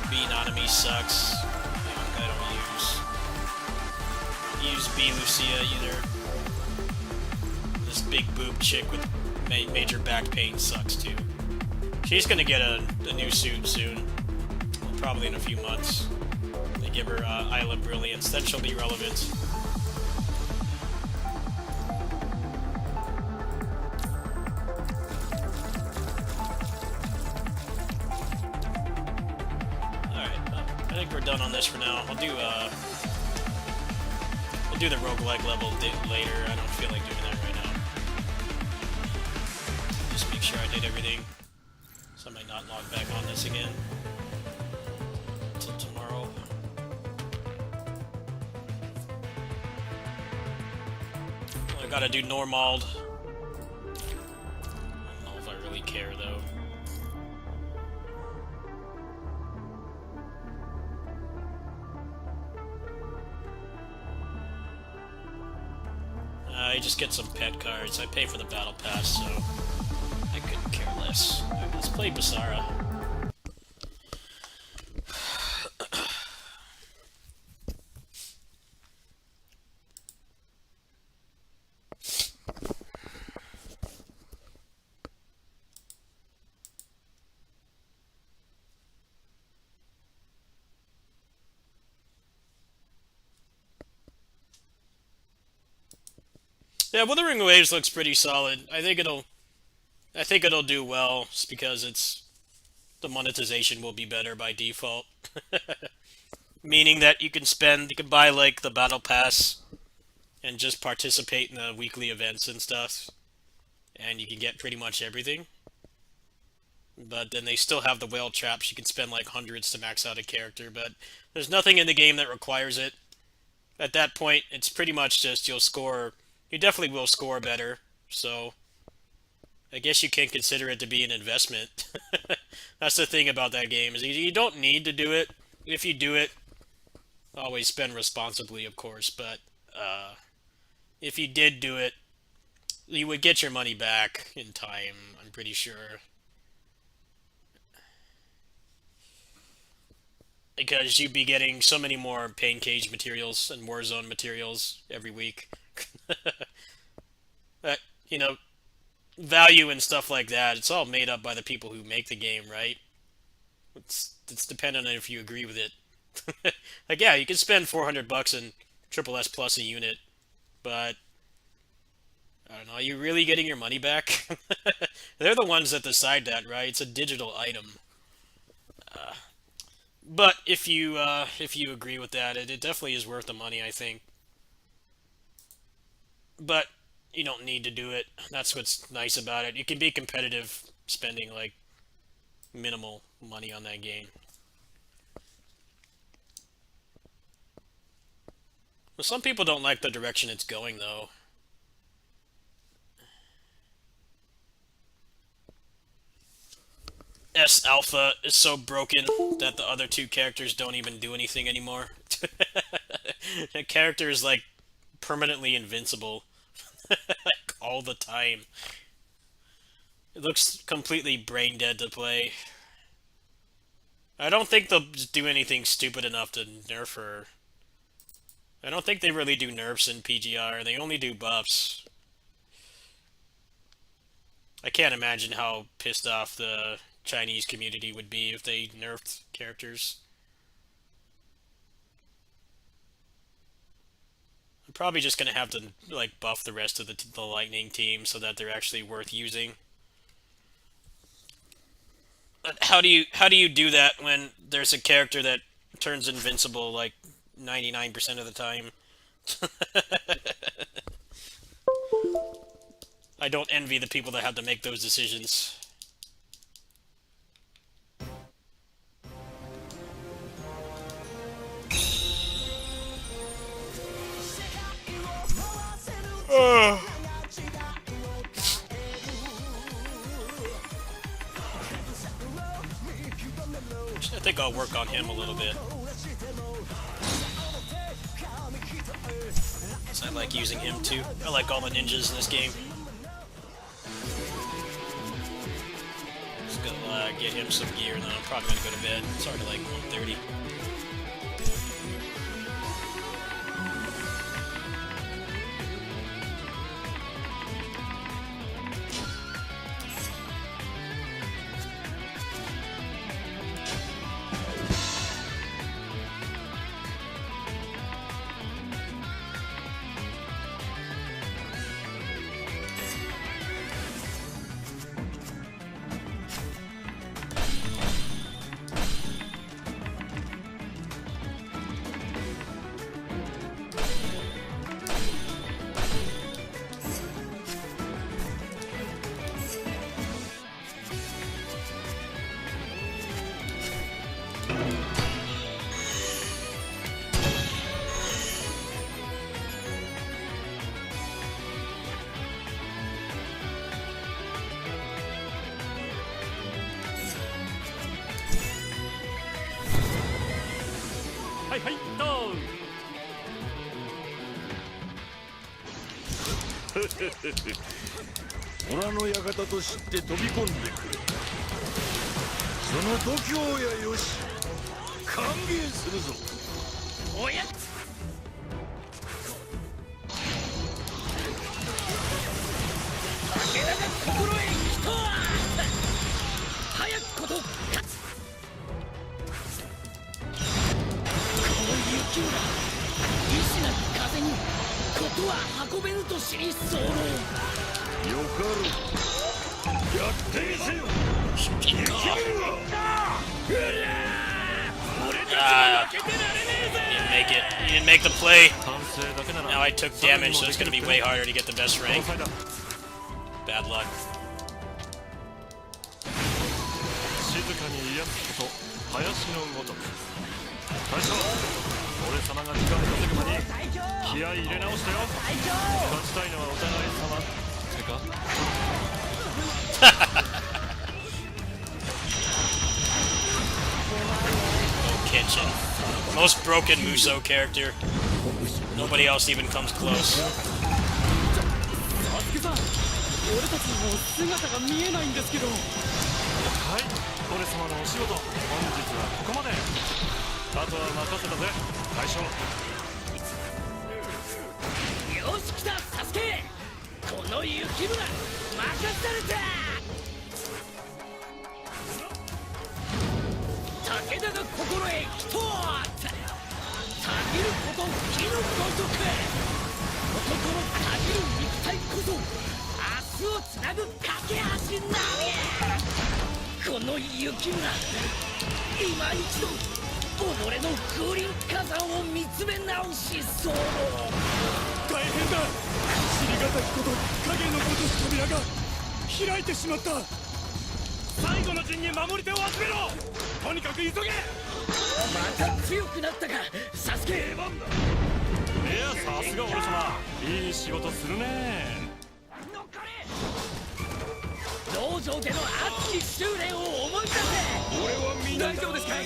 B Nanami sucks. I don't use B Lucia either. This big boob chick with major back pain sucks too. She's gonna get a new suit soon, probably in a few months. They give her Isla Brilliance, then she'll be relevant. Alright, I think we're done on this for now. I'll do the roguelike level later. I don't feel like doing that right now. Just make sure I did everything. So I might not log back on this again until tomorrow. I gotta do Normald. I don't know if I really care though. I just get some pet cards. I pay for the battle pass, so I couldn't care less. Alright, let's play Basara. Yeah, Wuthering Waves looks pretty solid. I think it'll do well, just because the monetization will be better by default. Meaning that you can buy like the battle pass and just participate in the weekly events and stuff, and you can get pretty much everything. But then they still have the whale traps. You can spend like hundreds to max out a character, but there's nothing in the game that requires it. At that point, it's pretty much just you definitely will score better, so I guess you can consider it to be an investment. That's the thing about that game, is you don't need to do it. If you do it, always spend responsibly, of course, but if you did do it, you would get your money back in time, I'm pretty sure. Because you'd be getting so many more Pain Cage materials and Warzone materials every week. But, you know, value and stuff like that, it's all made up by the people who make the game, right? It's dependent on if you agree with it. Like, yeah, you can spend $400 in Triple S Plus a unit, but I don't know, are you really getting your money back? They're the ones that decide that, right? It's a digital item. But if you agree with that, it definitely is worth the money, I think. But you don't need to do it. That's what's nice about it. You can be competitive spending like minimal money on that game. Well, some people don't like the direction it's going, though. S Alpha is so broken that the other two characters don't even do anything anymore. The character is like permanently invincible. Like, all the time. It looks completely brain dead to play. I don't think they'll do anything stupid enough to nerf her. I don't think they really do nerfs in PGR. They only do buffs. I can't imagine how pissed off the Chinese community would be if they nerfed characters. I'm probably just gonna have to like buff the rest of the Lightning team so that they're actually worth using. But how do you do that when there's a character that turns invincible like 99% of the time? I don't envy the people that have to make those decisions. I think I'll work on him a little bit. So I like using him too. I like all the ninjas in this game. Just gonna get him some gear, and then I'm probably gonna go to bed. It's already like 1:30.はいはいドン虎の館と知って飛び込んでくれ。その度胸やよし歓迎するぞ。おや武田が心得人早くこと雪村意志なき風にことは運べぬと知り候。よかろう。やってみせよ。Make it. You didn't make the play. Now I took damage, so it's going to be way harder to get the best rank. Bad luck. 静かに癒すこと林のごとく大将俺様が時間稼ぐ間に気合い入れ直してよ。勝ちたいのはお互い様ってかKitchen. Most broken Muso character. Nobody else even comes close. 俺たちも姿が見えないんですけど。はい俺様のお仕事本日はここまで。あとは任せたぜ大将。よし来たサスケこの雪村任された。武田が心得人たぎること火のごとく男のたぎる肉体こそ明日をつなぐ架け橋なり。この雪村今一度己の風林火山を見つめ直しそう。大変だ知りがたきこと影のごとし扉が開いてしまった。最後の陣に守り手を集めろ。とにかく急げ。また強くなったかサスケ。いやさすが俺様いい仕事するね。道場での熱き修練を思い出せ。俺はみんな大丈夫ですかい。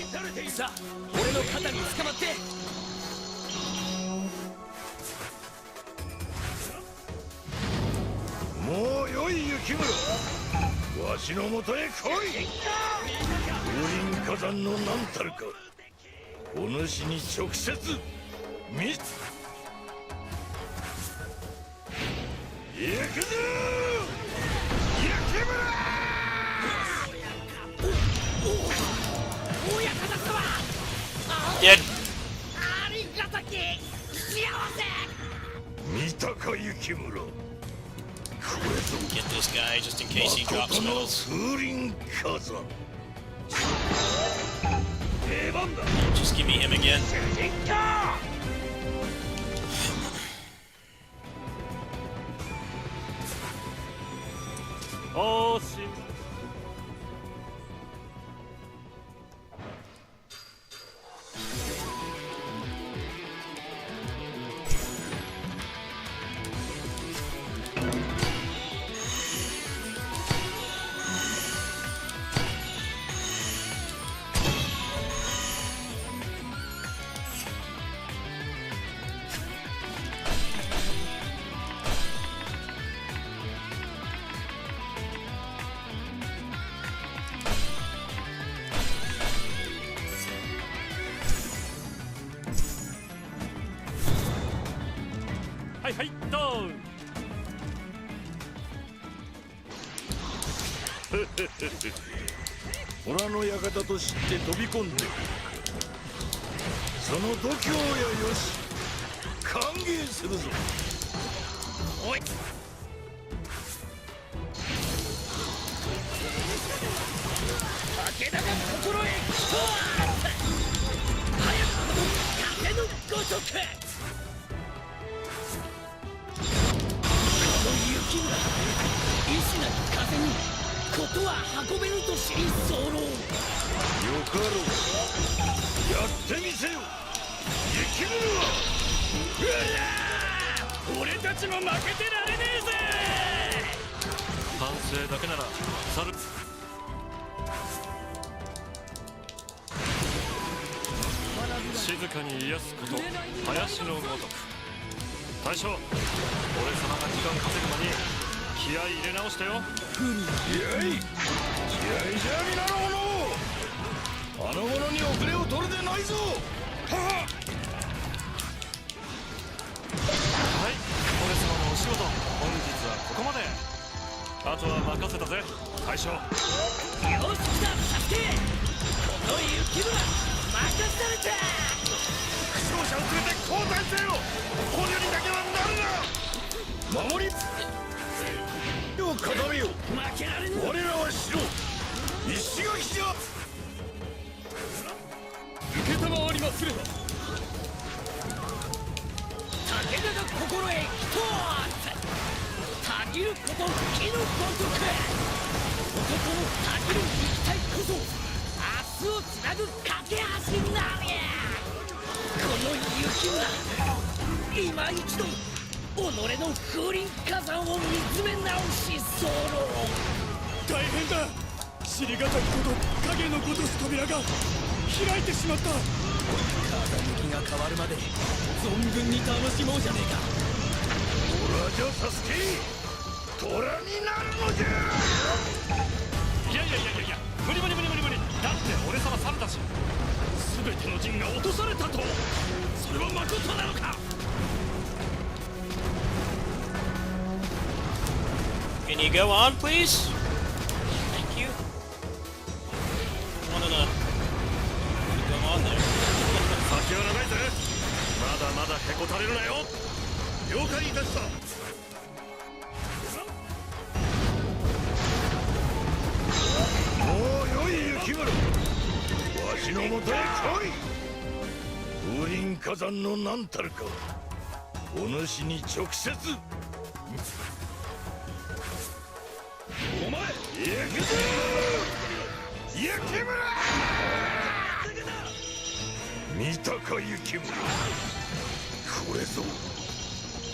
さあ俺の肩に捕まって。もうよい雪村。わしのもとへ来い。風林火山の何たるかお主に直接見つ行くぞ雪村。Dead. ありがたき幸せ。見たか雪村。これぞ Get this guy just in case he drops 誠の spells. 風林火山。出番だ。 Just give me him again. 進化。おーしはいはいどう虎の館と知って飛び込んでその度胸やよし歓迎するぞ。おい。武田が心へ来た。早くこの風のごとく。雪が石なき風にことは運べぬと知り候。よかろう。やってみせよ雪村。俺たちも負けてられねえぜ。反省だけなら去る静かに癒すこと林のごとく大将俺様が時間稼ぐ間に気合い入れ直してよ気合いじゃ皆の者。あの者に遅れを取るでないぞ。はははい俺様のお仕事本日はここまであとは任せたぜ大将よし来たサスケ。この雪村任された。負傷者を連れて交代せよ。捕虜にだけはなるな。守りを固めよ。負けられぬ。我らは城石垣じゃ。承りますれば。武田が心へ一つ。たぎること火のごとく。男のたぎる肉体こそ明日をつなぐ架け橋なり。この雪村今一度己の風林火山を見つめ直し候。大変だ。知りがたきこと影のごとし扉が開いてしまった。風向きが変わるまで存分に楽しもうじゃねえか。虎じゃサスケ虎になるのじゃ。いや無理だって俺様猿だし全ての陣が落とされたと。それはまことなのか。Can you go on, please? Thank you. I wanna go on there. 先は長いぜまだまだへこたれるなよ了解いたした。もうよい雪村。わしのもとへ来い。風林火山の何たるかお主に直接。お前行くぞ雪村。見たか雪村。これぞ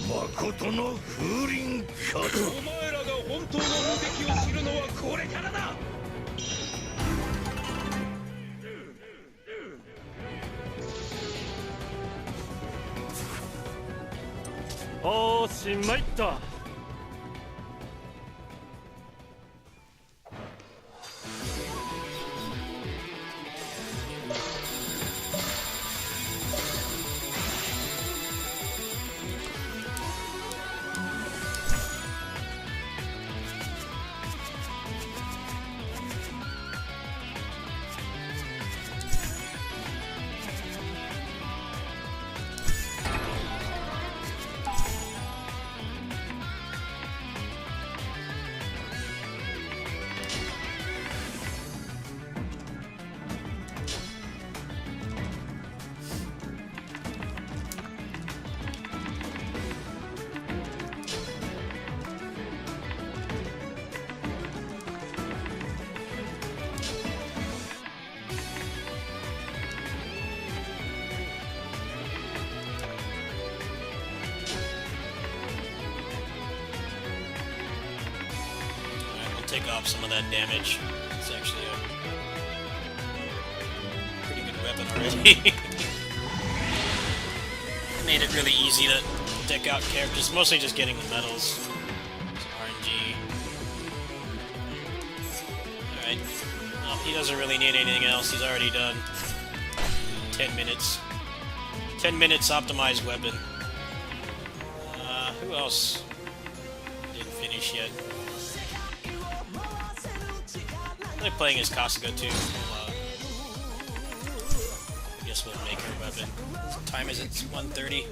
誠の風林火山。お前らが本当の無敵を知るのはこれからだ。おーしまいった。take off some of that damage. It's actually a pretty good weapon already. Made it really easy to deck out characters, mostly just getting the medals. It's RNG. Alright. Well, he doesn't really need anything else, he's already done 10 minutes. 10 minutes optimized weapon. Who else didn't finish yet? I like playing as Kasuga too. I guess we'll make her weapon. What time is it? It's 1:30.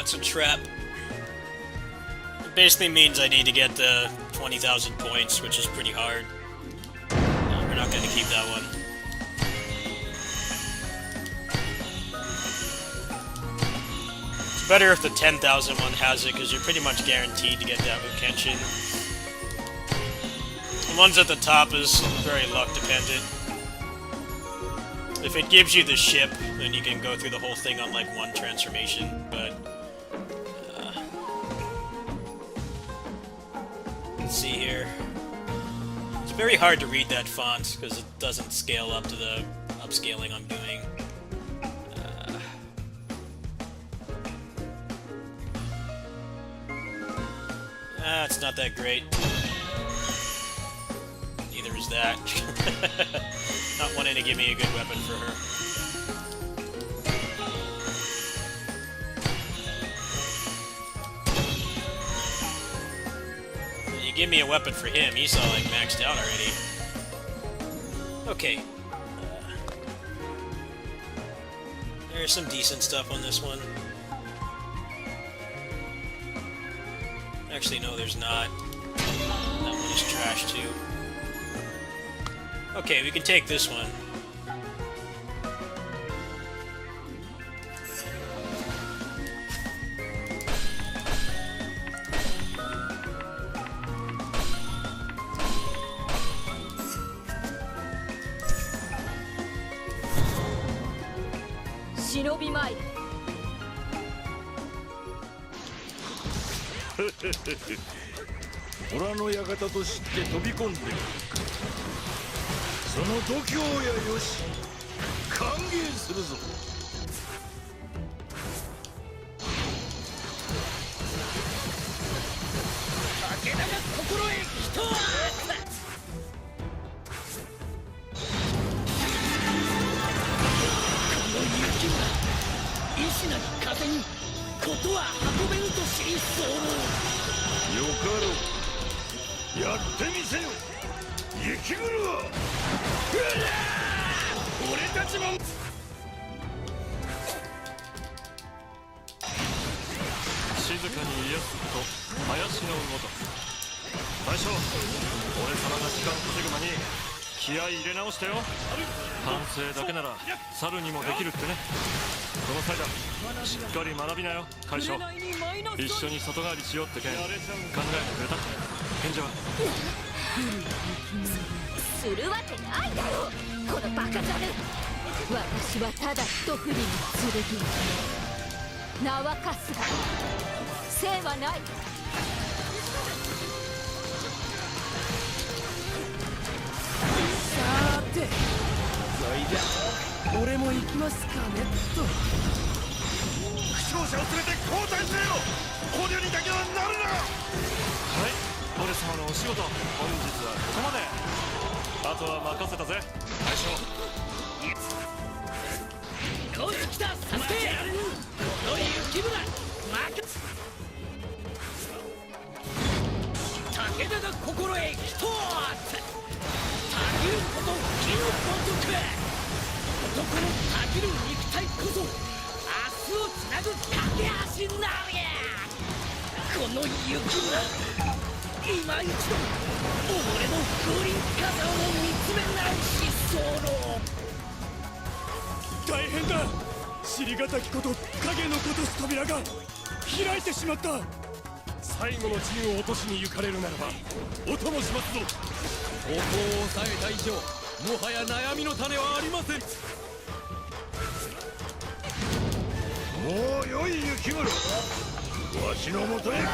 It's a trap. It basically means I need to get the 20,000 points, which is pretty hard. We're not going to keep that one. It's better if the 10,000 one has it, because you're pretty much guaranteed to get that with Kenshin. The ones at the top is very luck dependent. If it gives you the ship, then you can go through the whole thing on like one transformation, but let's see here. It's very hard to read that font because it doesn't scale up to the upscaling I'm doing. It's not that great. Neither is that. Not wanting to give me a good weapon for her. You give me a weapon for him, he's all like maxed out already. Okay. There's some decent stuff on this one. Actually, no, there's not. That one is trash too. Okay, we can take this one. Shinobi Mai. 虎の館と知って飛び込んでくるか。その度胸やよし歓迎するぞ。武田が心へ人はこの雪が石なき風にことは運べぬと知り候。よかろう。やってみせよ雪車。俺たちも静かに癒すこと林のごとく。大将、俺様が時間稼ぐ間に気合い入れ直してよ。反省だけなら猿にもできるってね。この際だ、しっかり学びなよ大将。一緒に里帰りしようって件考えてくれた？賢者はするわけないだろこのバカザル。私はただ一振りの剣。名は春日、生はない。さーて、そいじゃ俺も行きますかねっと。負傷者を連れて交代せよ。捕虜にだけはなるな。はい、俺様のお仕事、本日はここまで。あとは任せたぜ大将。よし来たサスケ。この雪村負け。武田が心へ一つたぎること火のごとく男のたぎる肉体こそ明日をつなぐ架け橋なのやこの雪村今一度己の風林火山を見つめ直し候大変だ。尻がたきこと影のことす扉が開いてしまった。最後の陣を落としに行かれるならばお供しますぞ。ここを抑えた以上もはや悩みの種はありません。もうよい雪室、わしのもとへ来い。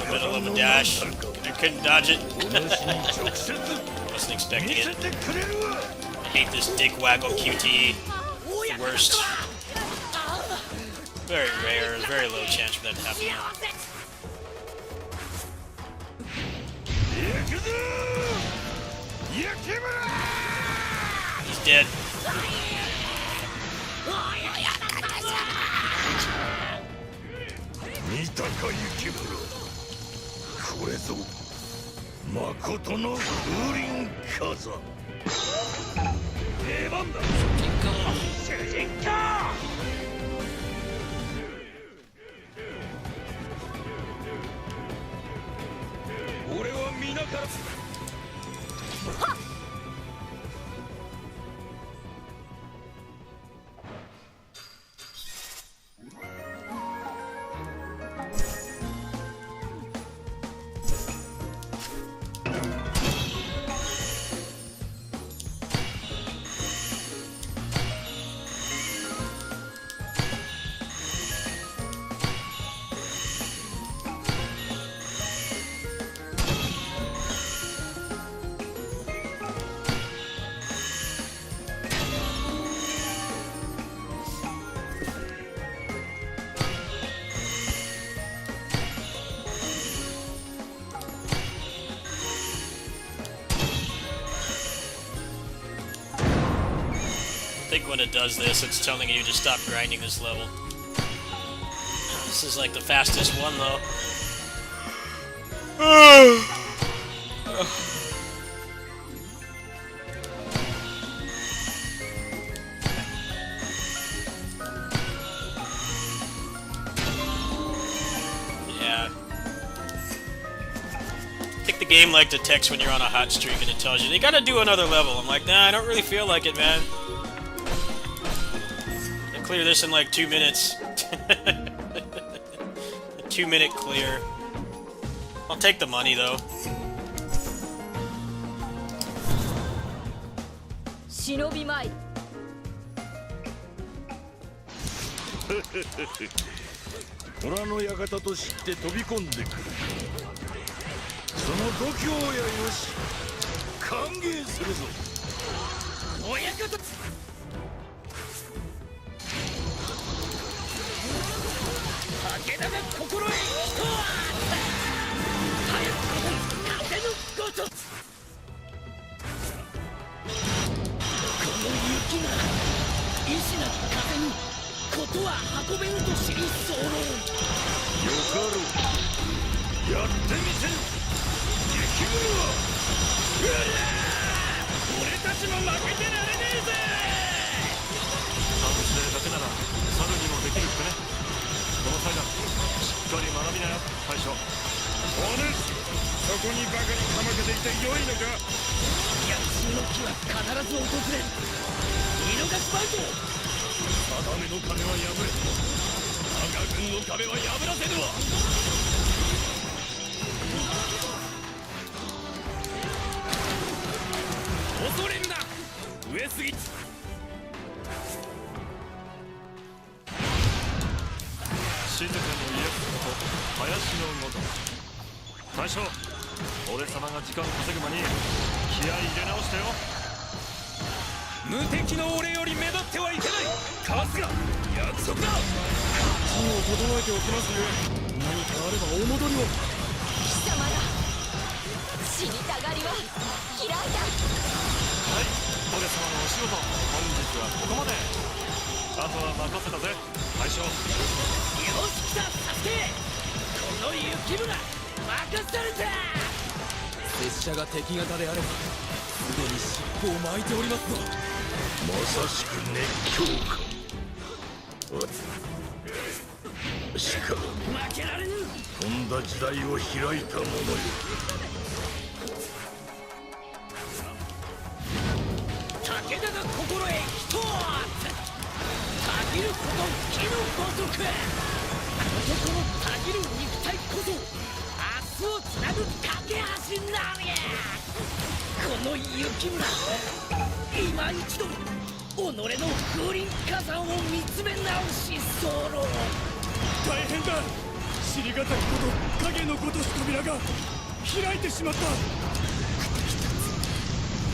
Middle of a dash. I couldn't dodge it. お主に直接 Wasn't expecting 見せ it. てくれるわ。 I hate this dick waggle QTE. It's the worst. Very rare. There's very low chance for that to happen. 行くぞ雪村。 He's dead. 見たか雪室、これぞ誠の風林火山。出番だ主人公。俺は皆からI think when it does this, it's telling you to stop grinding this level. This is like the fastest one, though. Yeah. I think the game like detects when you're on a hot streak and it tells you, they gotta do another level. I'm like, nah, I don't really feel like it, man. Clear this in like 2 minutes. A 2-minute clear. I'll take the money though. 忍びまい。虎の館と知って飛び込んでくる。その度胸やよし歓迎するぞ。親方武田が心へ一つ早く風のごとこの雪が意志なき風にことは運べぬと知り候。よかろう、やってみせる雪室。俺たちも負けてられねえぜ。賛成だけなら猿にもできるってね。この際だ、しっかり学びなよ大将。お主、そこにバカにかまけていてよいのか。躍進の日は必ず訪れる。見逃しまいと定めの壁は破れ、我が軍の壁は破らせぬわ。恐れるな上杉。静かに家こと林のごと大将、俺様が時間稼ぐ間に気合い入れ直してよ。無敵の俺より目立ってはいけない。春日、約束だ。陣を整えておきますゆえ、何かあればお戻りを。貴様ら死にたがりは嫌いだ。はい、俺様のお仕事、本日はここまで。あとは任せたぜ大将。よし来たサスケ、この雪村任された。拙者が敵方であればすでに尻尾を巻いておりますぞ。まさしく熱狂か。しかも負けられぬ。とんだ時代を開いたものよ。武田が心得一つ。たぎること火のごとく。男のたぎる肉体こそ明日をつなぐ架け橋なり。この雪村、今一度己の風林火山を見つめ直し候。大変だ。尻がたきこと影のごとし扉が開いてしまった。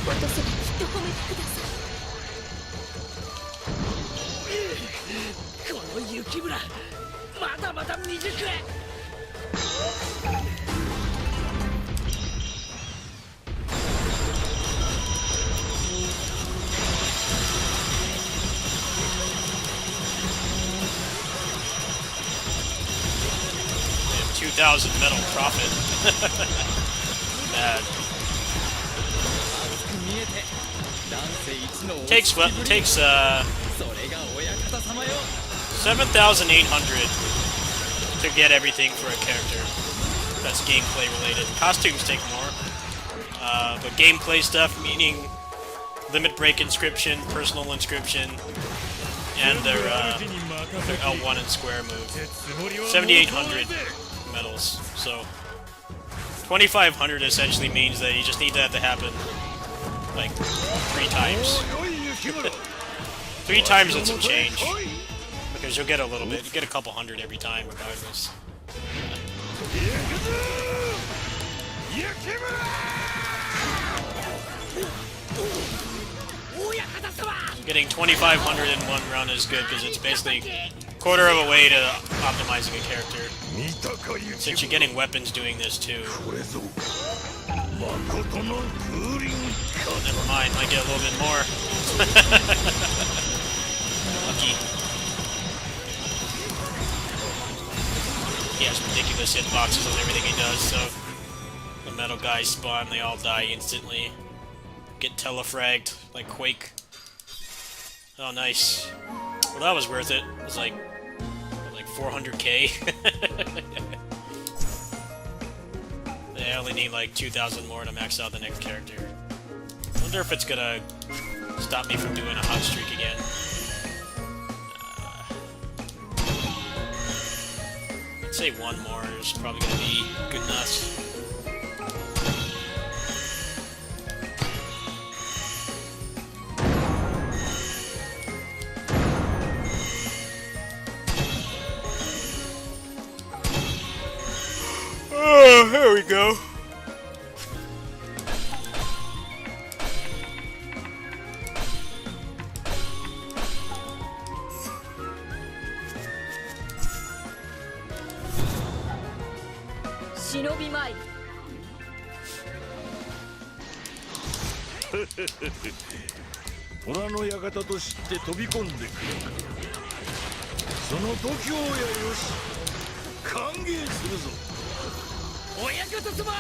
落とせばきっと褒めてください。この雪村、まだまだ未熟。2,000 metal profit. Bad. Takes 7,800 to get everything for a character that's gameplay related. Costumes take more, but gameplay stuff, meaning limit break inscription, personal inscription, and their L1 and square move. 7,800 medals. So 2,500 essentially means that you just need that to happen like 3 times. 3 times and some change. Because you'll get a little bit. You get a couple hundred every time regardless. Getting 2,500 in one run is good because it's basically quarter of a way to optimizing a character. Since you're getting weapons doing this too. Oh, never mind, might get a little bit more. Lucky. He has ridiculous hitboxes on everything he does, so the metal guys spawn, they all die instantly. Get telefragged, like Quake. Oh, nice. Well, that was worth it. It was like 400k. I only need like 2,000 more to max out the next character. I wonder if it's gonna stop me from doing a hot streak again. I'd say one more is probably gonna be good enough. Oh, here we go. Shinobi Mai. 虎の館と知って飛び込んでくるか。その度胸やよし、歓迎するぞ。親方様。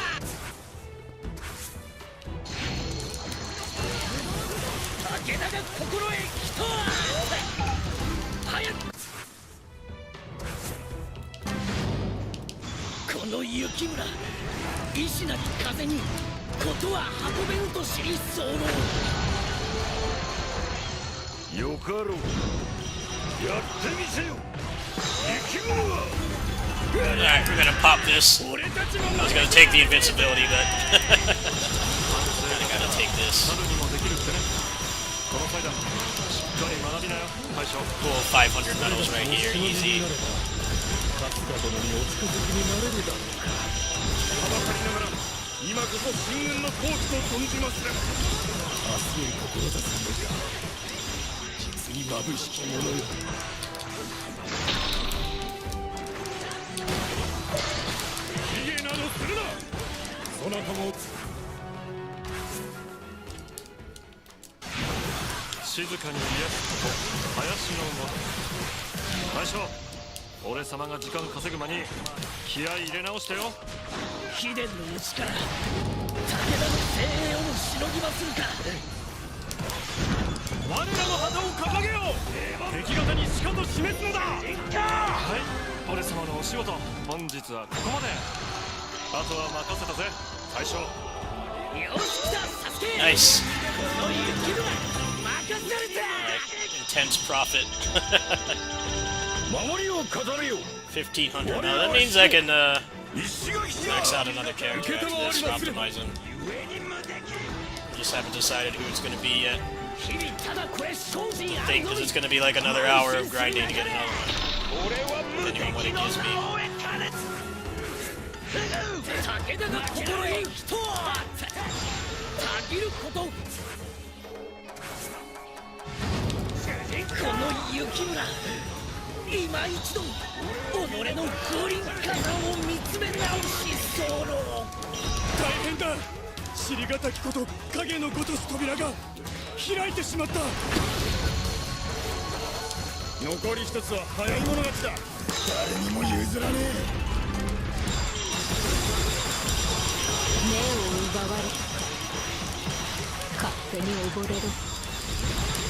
武田が心得一つ。早く。この雪村、石なり風にことは運べんと知り候。よかろう。やってみせよ。雪村。Alright, we're gonna pop this. I was gonna take the invincibility, but kinda gotta take this. Cool, 500 medals right here, easy. 俺様が時間稼ぐ間に気合い入れ直してよ。秘伝の内から武田の精鋭をもしのぎまするか。我らの旗を掲げよう。敵方にしかと示すのだ。はい、俺様のお仕事本日はここまで。あとは任せたぜ大将。よし来たサスケ。 Nice. この雪村任された。 Intense profit. 守りを飾れよ。 1500. Now that means I can max out another character after this for optimizing. Just haven't decided who it's going to be yet. 日々ただこれ精進あ I る think の because み。 it's going to be like another hour of grinding to get another one. 俺は無敵 Depending on what it の gives me. 名を得たれつ。武田の心へ人をたぎること。この雪村今一度己の風林火山を見つめ直し候。大変だ。尻がたきこと影のごとす扉が開いてしまった。残り一つは早い者勝ちだ。誰にも譲らねえ。目を奪われ勝手に溺れる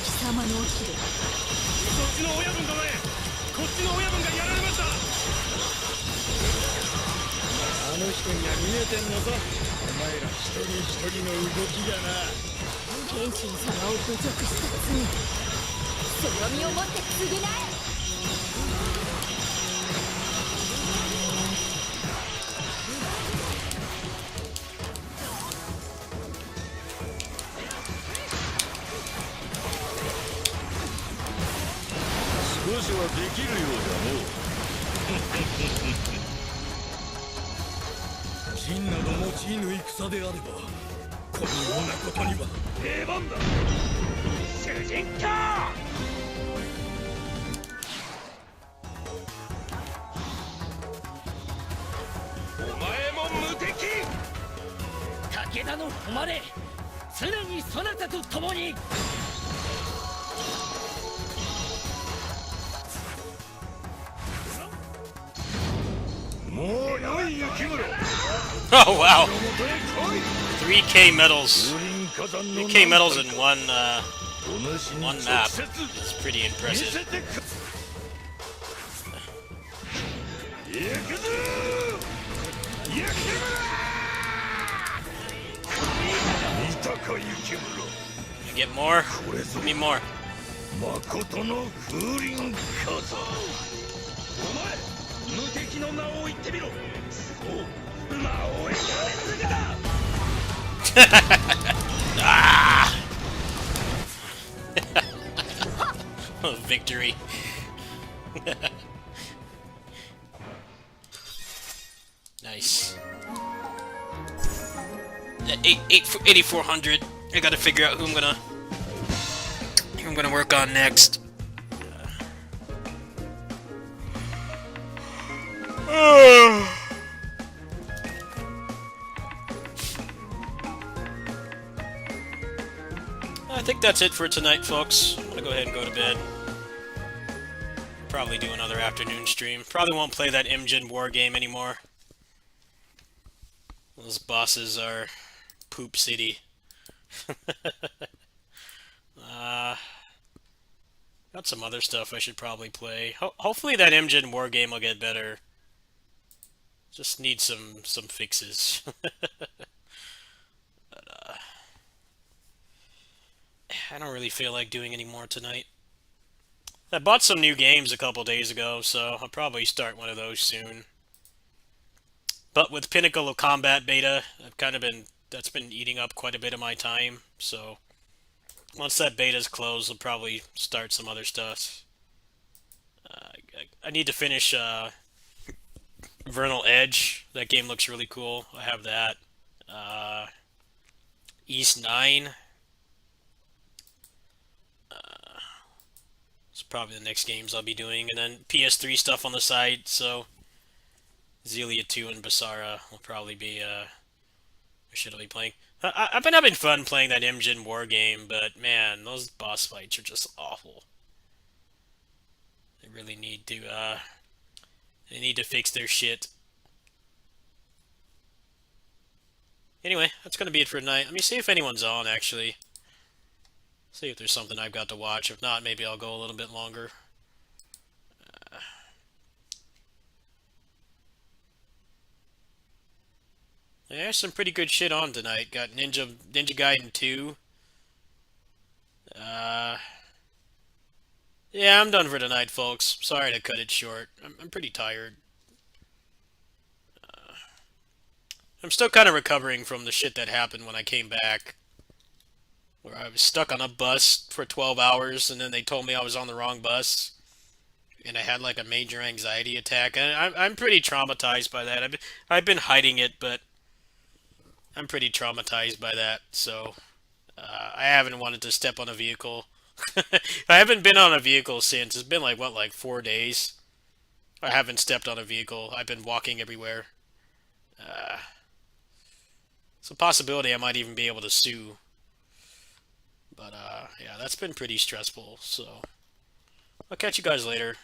貴様の落ちる。そっちの親分だね。こっちの親分がやられました。あの人には見えてんのさ。お前ら一人一人の動きがな。謙信様を侮辱した罪その身をもって償え。少しはできるようだの。陣など用いぬ戦であればこのようなことには。出番だ。主人公。お前も無敵。武田の誉れ常にそなたと共に。もうよい雪村。 Oh, wow. 元へ来い。 3K medals. 風林火山の 3K medals in one お主に one 直 map. 接 It's pretty 見 impressive. せてく。行くぞ雪村。見たか雪村。 You get more? これぞ Give me more. 誠の風林火山。お前無敵の名を言ってみろ。そう名を得られ続けた。Ah! Oh, victory. Nice. 8,400. I gotta figure out who I'm gonna work on next. I think that's it for tonight, folks. I'm gonna go ahead and go to bed. Probably do another afternoon stream. Probably won't play that Imjin war game anymore. Those bosses are poop city. Got some other stuff I should probably play. Hopefully that Imjin war game will get better. Just need some fixes. But, I don't really feel like doing any more tonight. I bought some new games a couple days ago, so I'll probably start one of those soon. But with Pinnacle of Combat beta, that's been eating up quite a bit of my time, so once that beta's closed, I'll probably start some other stuff. I need to finish Vernal Edge. That game looks really cool. I have that. East 9. It's probably the next games I'll be doing. And then PS3 stuff on the side, so Zelia 2 and Basara will probably be, shit I'll be playing. I've been having fun playing that Imjin war game, but man, those boss fights are just awful. They really need to, They need to fix their shit. Anyway, that's gonna be it for tonight. Let me see if anyone's on, actually. See if there's something I've got to watch. If not, maybe I'll go a little bit longer. Yeah, there's some pretty good shit on tonight. Got Ninja Gaiden 2. Yeah, I'm done for tonight, folks. Sorry to cut it short. I'm pretty tired. I'm still kind of recovering from the shit that happened when I came back. Where I was stuck on a bus for 12 hours, and then they told me I was on the wrong bus. And I had like a major anxiety attack. And I'm pretty traumatized by that. I've been hiding it, but I'm pretty traumatized by that. So I haven't wanted to step on a vehicle. I haven't been on a vehicle since. It's been like, what, like 4 days? I haven't stepped on a vehicle. I've been walking everywhere. It's a possibility I might even be able to sue. But, yeah, that's been pretty stressful, so... I'll catch you guys later.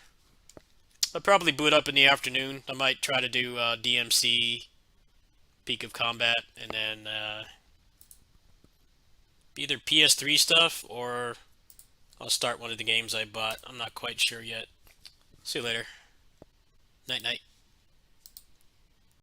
I'll probably boot up in the afternoon. I might try to do DMC, Peak of Combat, and then either PS3 stuff, or I'll start one of the games I bought. I'm not quite sure yet. See you later. Night-night.